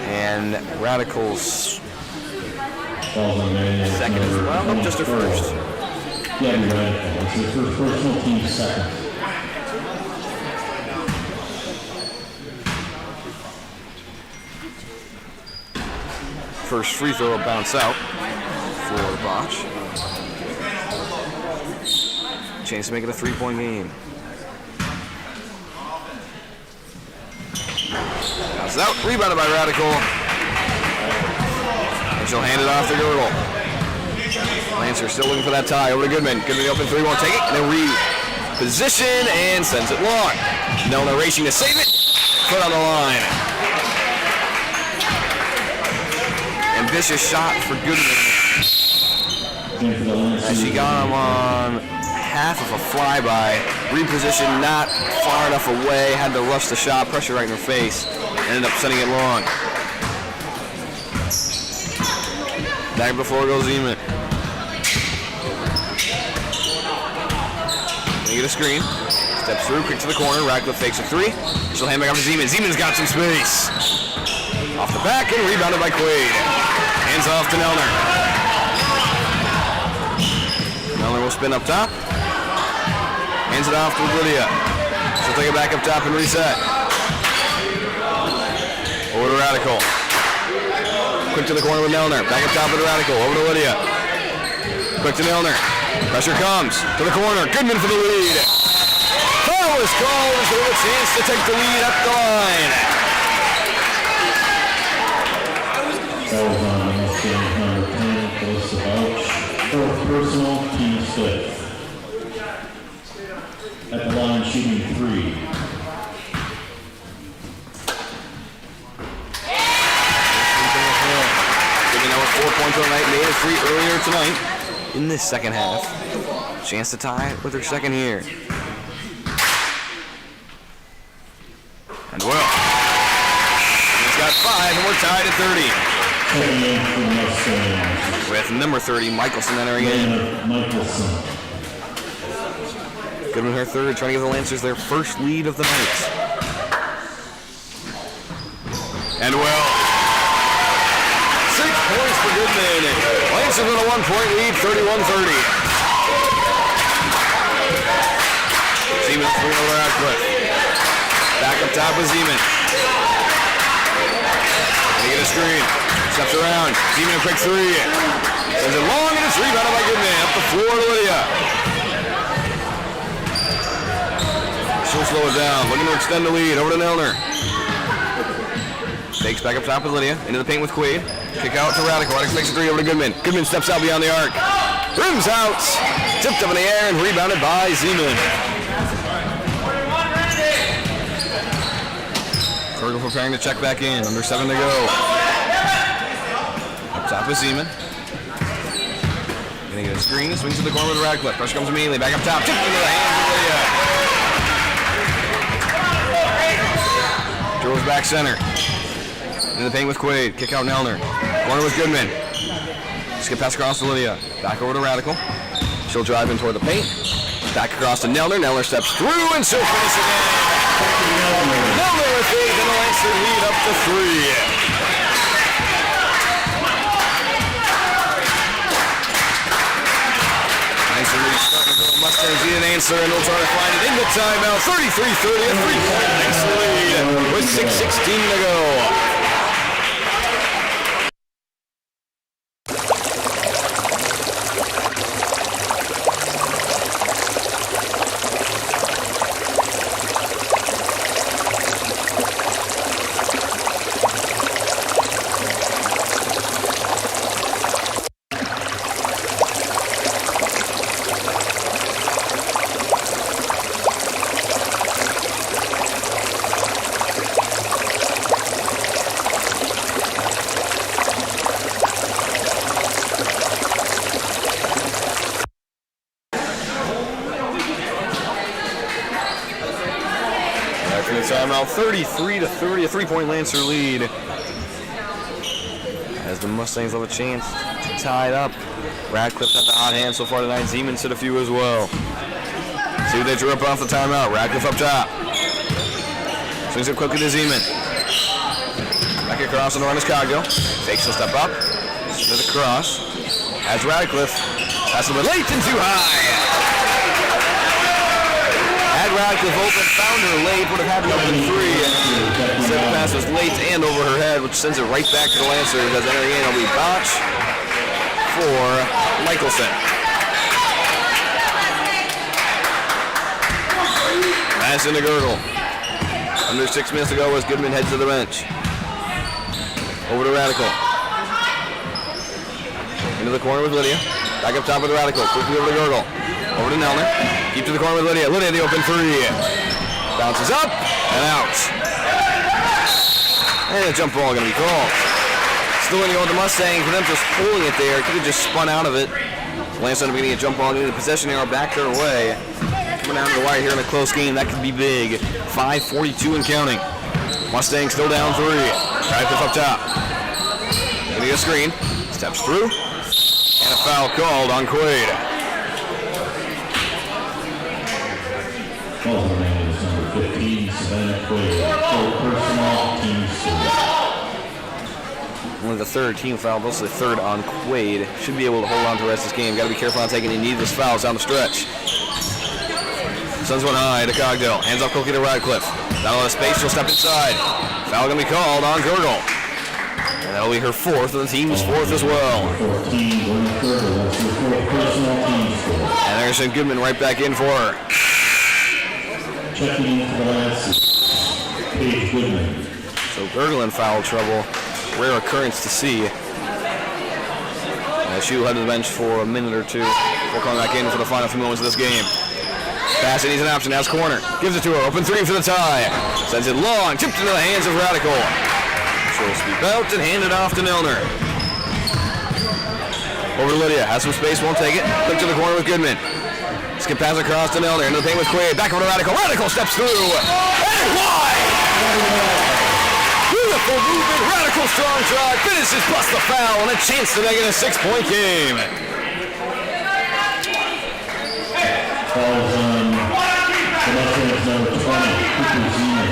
And Radical's second as well. Nope, just her first. Yeah, Radical. It's her first personal team second. First free throw will bounce out for Botch. Chance to make it a three-point game. Bounces out, rebounded by Radical. And she'll hand it off to Gurgle. Lancer still looking for that tie. Over to Goodman. Goodman open three, won't take it. And then reposition and sends it long. Nelner racing to save it. Foot on the line. Ambitious shot for Goodman. As she got him on half of a flyby, repositioned not far enough away, had to rush the shot, pressure right in her face, ended up sending it long. Back before goes Zeman. They get a screen, steps through, quick to the corner, Radcliffe fakes a three, she'll hand back up to Zeman. Zeman's got some space. Off the back and rebounded by Quaid. Hands off to Nelner. Nelner will spin up top. Hands it off to Lydia. She'll take it back up top and reset. Over to Radical. Quick to the corner with Nelner. Back up top with Radical. Over to Lydia. Quick to Nelner. Pressure comes to the corner. Goodman for the lead. Foul is called as they have a chance to take the lead up the line. That was on number 10, goes to Bouch. Fourth personal, team fifth. At the line, shooting three. Giving over 4 points on the night, made a three earlier tonight in this second half. Chance to tie with her second here. And well, he's got 5 and we're tied at 30. With number 30, Michelson entering in. Goodman her third, trying to give the Lancers their first lead of the night. And well, 6 points for Goodman. Lansing with a 1-point lead, 31-30. Zeman swinging over Radcliffe. Back up top with Zeman. They get a screen. Steps around. Zeman a quick three. Sends it long and it's rebounded by Goodman. Up the floor to Lydia. She'll slow it down. Looking to extend the lead. Over to Nelner. Takes back up top with Lydia. Into the paint with Quaid. Kick out to Radical. Radical takes a three over to Goodman. Goodman steps out beyond the arc. Rims out. Tipped up in the air and rebounded by Zeman. Fergal preparing to check back in. Under 7 to go. Up top with Zeman. Gonna get a screen. Swings to the corner with Radcliffe. Pressure comes immediately. Back up top. Tipped into the hands of Lydia. Throws back center. In the paint with Quaid. Kick out Nelner. Corner with Goodman. Skip pass across to Lydia. Back over to Radical. She'll drive in toward the paint. Back across to Nelner. Nelner steps through and she'll finish again. Nelner with 8 and the Lansing lead up to 3. Lansing lead starting to go. Mustangs need an answer and they'll try to find it in the timeout. 33-30, a 3-point Lansing lead with 6:16 to go. Timeout, 33-30, a 3-point Lancer lead. As the Mustangs have a chance to tie it up. Radcliffe got the hot hand so far tonight. Zeman's hit a few as well. See what they drew up off the timeout. Radcliffe up top. Swings it quickly to Zeman. Back across on the run is Cogdill. Fakes a step up. To the cross. As Radcliffe. That's a little late and too high. Had Radcliffe open, found her late, would have had an open three. Instead, the pass was late and over her head, which sends it right back to the Lancers as entering in will be Botch for Michelson. Pass into Girdle. Under 6 minutes to go as Goodman heads to the bench. Over to Radical. Into the corner with Lydia. Back up top with Radical. Quickly over to Girdle. Over to Nelner. Keep to the corner with Lydia. Lydia, the open three. Bounces up and out. And a jump ball going to be called. Still going to go with the Mustangs. For them just holding it there. Could have just spun out of it. Lance ended up getting a jump ball into the possession arrow back their way. Coming down to the wire here in a close game. That could be big. 5:42 and counting. Mustangs still down 3. Radcliffe up top. Going to get a screen. Steps through. And a foul called on Quaid. Ball remaining is number 15, Savannah Quaid. Full personal, team foul. Only the third team foul, mostly the third on Quaid. Should be able to hold on to the rest of this game. Got to be careful on taking any needless fouls down the stretch. Sends one high to Cogdill. Hands off quickly to Radcliffe. Not a lot of space, she'll step inside. Foul going to be called on Girdle. And that'll be her 4th, and the team's 4th as well. And they're going to send Goodman right back in for her. Checking into the Lancers, Paige Goodman. So Girdle in foul trouble. Rare occurrence to see. She will head to the bench for a minute or two before coming back in for the final few moments of this game. Pass it, needs an option, now it's corner. Gives it to her, open three for the tie. Sends it long, tipped into the hands of Radical. She'll sweep out and hand it off to Nelner. Over to Lydia, has some space, won't take it. Click to the corner with Goodman. Skip pass across to Nelner, into the paint with Quaid. Back over to Radical. Radical steps through. And wide! Beautiful movement, Radical strong try, finishes plus the foul, and a chance to make it a 6-point game. Falls on the Mustangs number 20, Cooper Zeman.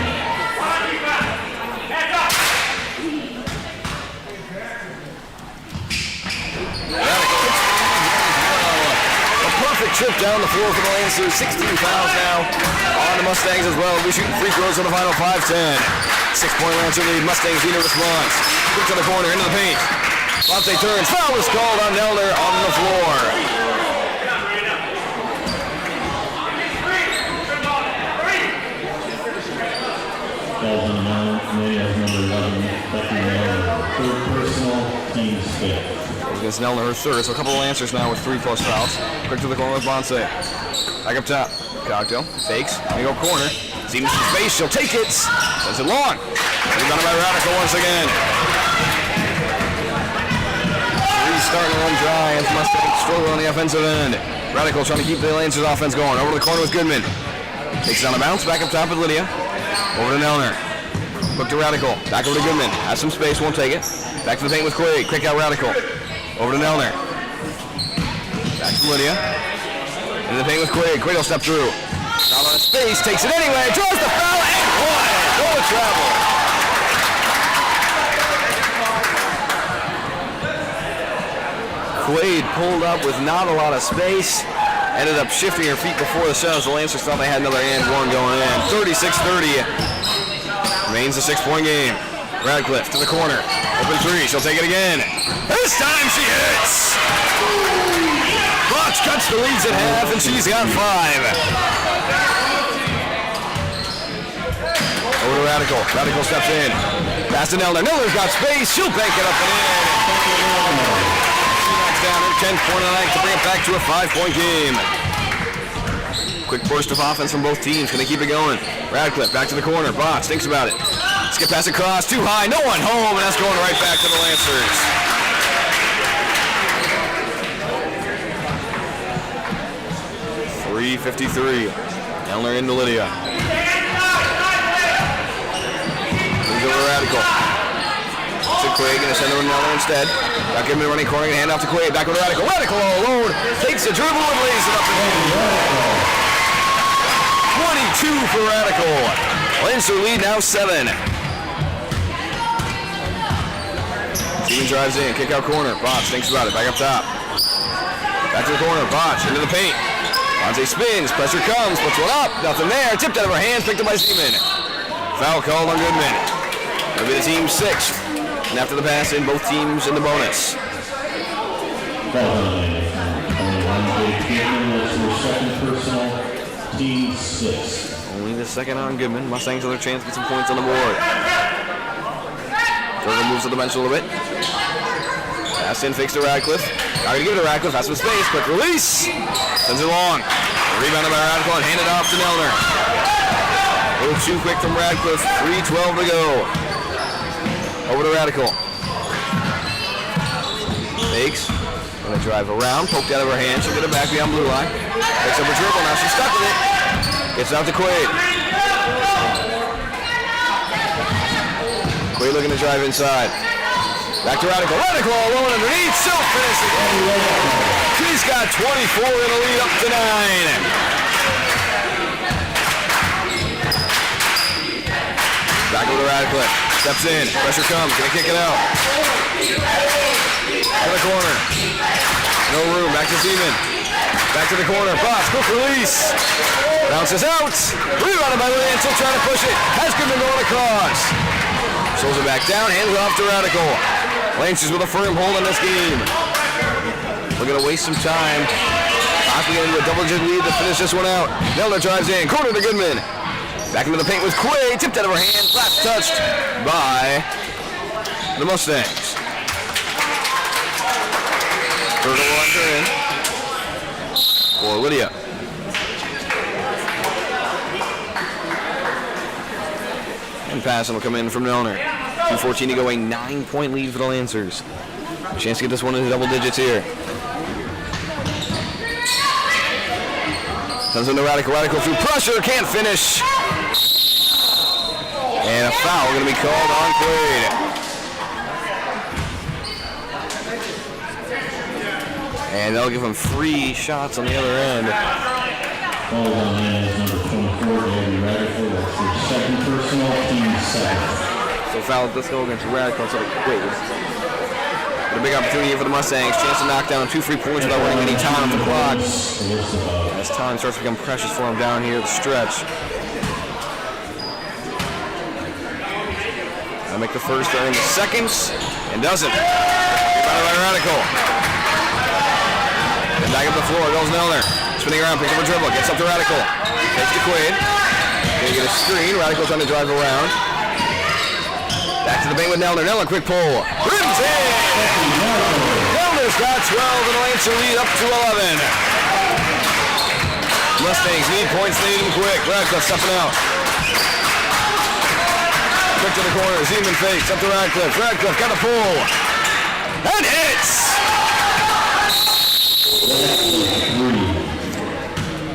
trip down the floor for the Lancers. 16 fouls now on the Mustangs as well. We're shooting free throws on the final 5-10. 6-point Lancer lead. Mustangs need a response. Quick to the corner, into the paint. Fonte turns. Foul is called on Nelner on the floor. Fouls on number 11, Becky Nelner. Third personal, team fifth. Against Nelner, her third. So a couple of Lancers now with 3+ fouls. Quick to the corner with Bonse. Back up top. Cocktail. Fakes. They go corner. Seems in space. She'll take it. Sends it long. Rebounded by Radical once again. Three starting to run dry as Mustangs struggle on the offensive end. Radical trying to keep the Lancers offense going. Over to the corner with Goodman. Takes it on a bounce. Back up top with Lydia. Over to Nelner. Hook to Radical. Back over to Goodman. Has some space. Won't take it. Back to the paint with Quaid. Quick out Radical. Over to Nelner. Back to Lydia. Into the paint with Quaid. Quaid will step through. Not on space. Takes it anyway. Draws the foul and one. Goal to travel. Quaid pulled up with not a lot of space. Ended up shifting her feet before the shot as the Lancers thought they had another and one going in. 36-30. Remains a 6-point game. Radcliffe to the corner. Open three. She'll take it again. This time she hits. Botch cuts the leads at half, and she's got 5. Over to Radical. Radical steps in. Pass to Nelner. Nelner's got space. She'll bank it up and in. She knocks down her 10th point of the night to bring it back to a 5-point game. Quick burst of offense from both teams. Can they keep it going? Radcliffe back to the corner. Botch thinks about it. Skip pass across, too high, no one home, and that's going right back to the Lancers. .353. Nelner into Lydia. Moves over Radical. To Quaid, gonna send it to Nelner instead. Back in the running corner, gonna hand off to Quaid. Back over to Radical. Radical all alone. Takes a dribble and lays it up the field. 22 for Radical. Lancer lead now 7. Steven drives in, kick out corner. Botch thinks about it, back up top. Back to the corner, Botch into the paint. Bonze spins, pressure comes, puts one up, nothing there. Tipped out of her hands, picked up by Seaman. Foul called on Goodman. That'll be the team's 6th. And after the pass in, both teams in the bonus. Second personal, team 6. Only the second on Goodman. Mustangs have their chance to get some points on the board. Further moves to the bench a little bit. Pass in, fakes to Radcliffe. Gotta give it to Radcliffe, has some space, quick release. Sends it long. Rebounded by Radcliffe and handed off to Nelner. A little too quick from Radcliffe, 3:12 to go. Over to Radical. Fakes. Gonna drive around, poked out of her hand. She'll get it back beyond blue line. Picks up a dribble, now she's stuck with it. Gets out to Quaid. Quaid looking to drive inside. Back to Radical. Radical alone underneath. She'll finish it. She's got 24 in the lead up to 9. Back over to Radcliffe. Steps in. Pressure comes. Gonna kick it out. To the corner. No room. Back to Seaman. Back to the corner. Boss. Quick release. Bounces out. Rebounded by Lynn. Still trying to push it. Has Goodman going across. Slows it back down. Hands it off to Radical. Lancers with a firm hold on this game. We're going to waste some time. Possibly going to a double-digit lead to finish this one out. Nelner drives in. Corner to Goodman. Back into the paint with Quaid. Tipped out of her hand. Last touched by the Mustangs. Turtle will enter in for Lydia. And passing will come in from Nelner. 2:14 to go, a 9-point lead for the Lancers. Chance to get this one into double digits here. Comes into Radical. Radical through pressure. Can't finish. And a foul going to be called on Quaid. And they'll give him free shots on the other end. Foul on hand is number 24, Gary Radical. That's your second personal, team 7. So foul this go against Radical instead of Quaid. But a big opportunity here for the Mustangs. Chance to knock down 2 free points without running any time off the clock. As time starts to become precious for him down here at the stretch. I'll make the first during the seconds, and doesn't. Rebounded by Radical. And back up the floor goes Milner. Spinning around, picks up a dribble, gets up to Radical. Takes to Quaid. Gonna get a screen. Radical trying to drive around. Back to the paint with Nelner. Nelner, quick pull. Rims in! Nelner's got 12 and the Lancer lead up to 11. Mustangs need points, they need them quick. Radcliffe stepping out. Quick to the corner. Zeman fakes up to Radcliffe. Radcliffe got a pull. And hits!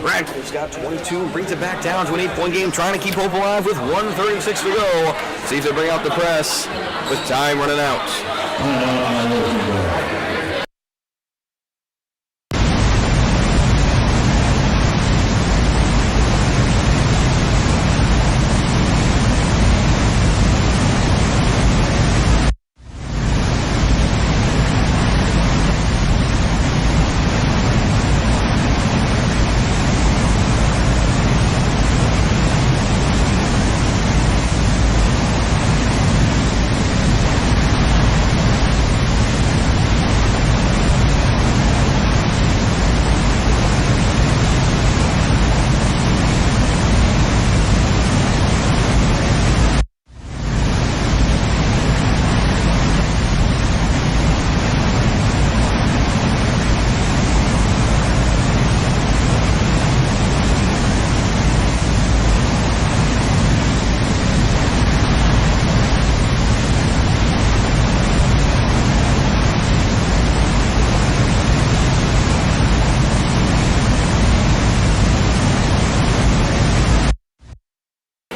Radcliffe's got 22 and brings it back down to an 8-point game, trying to keep hope alive with 1:36 to go. See if they bring out the press with time running out.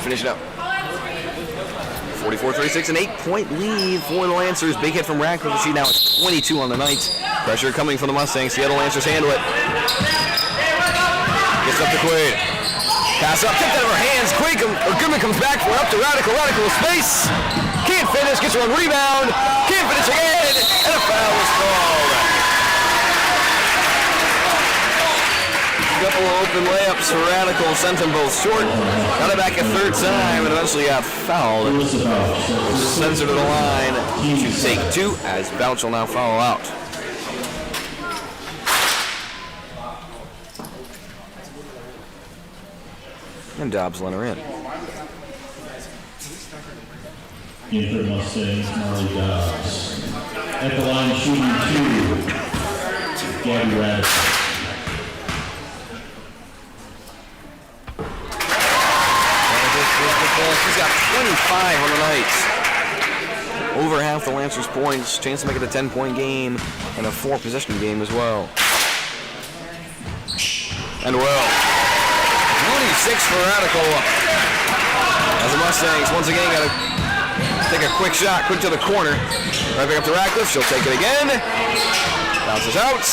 Finish it up. 44-36, an 8-point lead for the Lancers. Big hit from Radcliffe. She now is 22 on the night. Pressure coming from the Mustangs. The Lancers handle it. Gets up to Quaid. Pass up, tipped out of her hands. Quaid Goodman comes back for up to Radical. Radical with space. Can't finish. Gets her on rebound. Can't finish again. And a foul is called. Couple of open layups for Radical, sent them both short. Got it back a third time and eventually got fouled. Sends her to the line to take 2 as Bouch will now foul out. And Dobbs let her in. In for Mustangs, Marley Dobbs. At the line shooting 2, Gabby Radical. She's got 25 on the night. Over half the Lancers' points. Chance to make it a 10-point game and a 4-possession game as well. And well, 26 for Radical. As the Mustangs once again got to take a quick shot, quick to the corner. Right back up to Radcliffe. She'll take it again. Bounces out.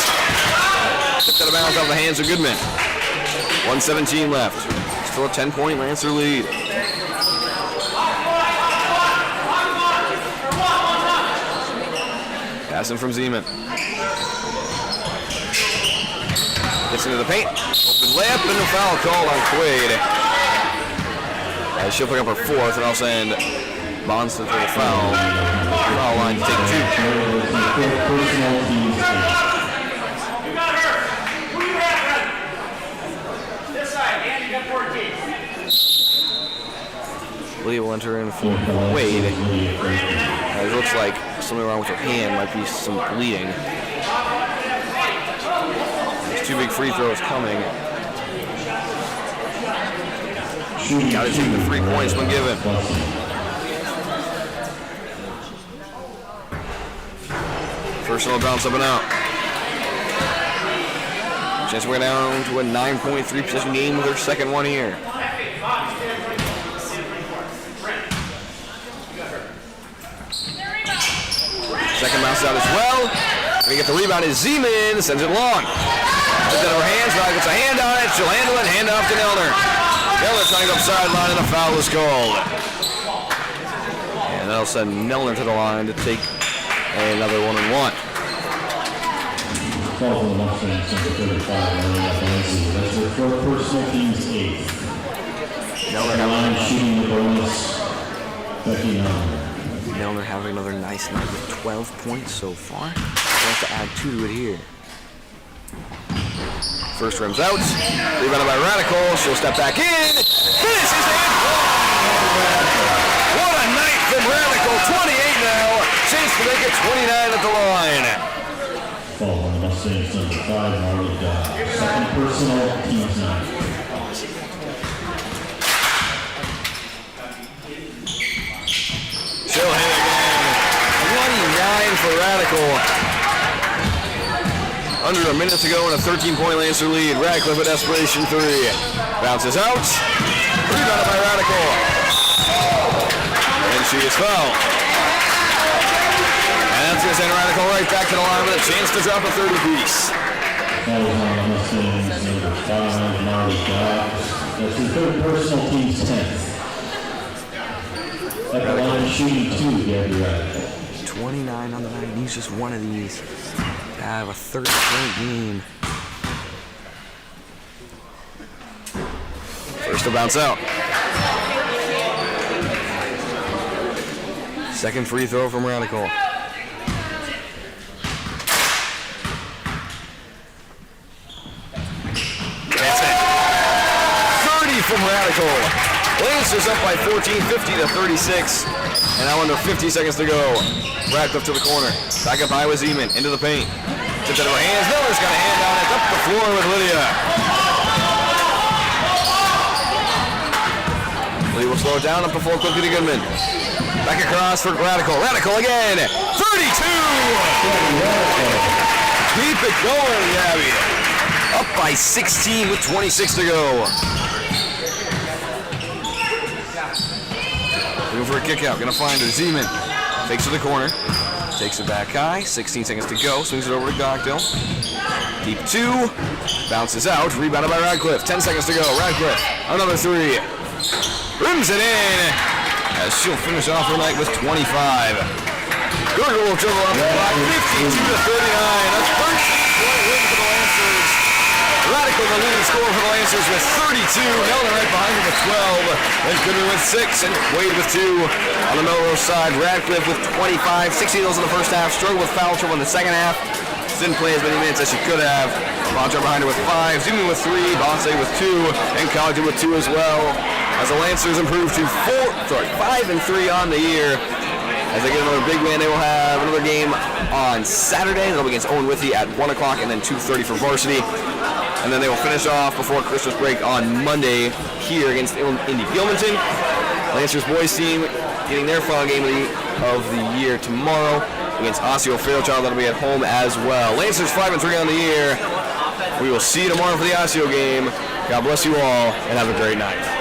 Tipped out of bounds off the hands of Goodman. 1:17 left. Still a 10-point Lancer lead. Passing from Zeman. Gets into the paint. Open layup and a foul called on Quaid. She'll pick up her 4th, and I'll send Bonston for the foul. Foul line to take 2. You got her. Who you have, this side, and you got 14. Lee will enter in for Quaid. It looks like something wrong with her hand. Might be some bleeding. There's 2 big free throws coming. Got to take the 3 points when given. Personal bounce up and out. Chance we're down to a 9.3 possession game with their second one here. Second bounce out as well. Gonna get the rebound is Zeman, sends it long. Sends it out of her hands, Rod gets a hand on it, she'll handle it, hand off to Nelner. Nelner trying to go sideline and a foul is called. And that'll send Nelner to the line to take Another 1-1. Call for the Mustangs, number 35, Melrose-Mindoro. That's their fourth personal, team's 8th. Line shooting the bonus, Becky Nelner. Milner having another nice night with 12 points so far. Wants to add 2 to it here. First rim's out. Rebounded by Radical. She'll step back in. Finishes and what a night from Radical. 28 now. Chance to make it 29 at the line. Ball on the Mustangs, number 5, Marley Dodd. Second personal, team's 9. She'll hit again. 29 for Radical. Under a minute to go in a 13-point Lancer lead. Radcliffe at desperation 3. Bounces out. Rebounded by Radical. And she is fouled. And that's going to send Radical right back to the line with a chance to drop a 30-piece. That was on the Mustangs, number 5, Marley Dodd. That's your third personal, team's 10th. At the line shooting 2, Gabby Radical. 29 on the night. Needs just one of these to have a 30-point game. First to bounce out. Second free throw from Radical. That's it. 30 from Radical. Lancers up by 14, 50-36. And now under 50 seconds to go. Radcliffe to the corner. Back up high with Zeman. Into the paint. Tipped out of her hands. Miller's got a hand on it. Up the floor with Lydia. Lydia will slow it down. Up the floor quickly to Goodman. Back across for Radical. Radical again. 32! Keep it going, Gabby. Up by 16 with 26 to go. Looking for a kick out. Gonna find her. Zeman takes to the corner. Takes it back high. 16 seconds to go. Swings it over to Gogdale. Deep 2. Bounces out. Rebounded by Radcliffe. 10 seconds to go. Radcliffe. Another 3. Rims it in. As she'll finish off her night with 25. Gurgle will dribble off the clock. 52-39. A 13-point win for the Lancers. Radical, the leading scorer for the Lancers with 32. Nelson right behind him with 12. Then Goodman with 6 and Wade with 2. On the Melrose side, Radcliffe with 25. 60 of those in the first half. Struggled with foul trouble in the second half. Didn't play as many minutes as she could have. Bontra behind her with 5. Zeman with 3. Bonse with 2. And Collington with 2 as well. As the Lancers improve to 5-3 on the year. As they get another big win, they will have another game on Saturday. They'll be against Owen Withy at 1 o'clock and then 2:30 for Varsity. And then they will finish off before Christmas break on Monday here against Indy Gilmanton. Lancers boys team getting their final game of the year tomorrow against Osseo Fairchild. That'll be at home as well. Lancers 5-3 on the year. We will see you tomorrow for the Osseo game. God bless you all and have a great night.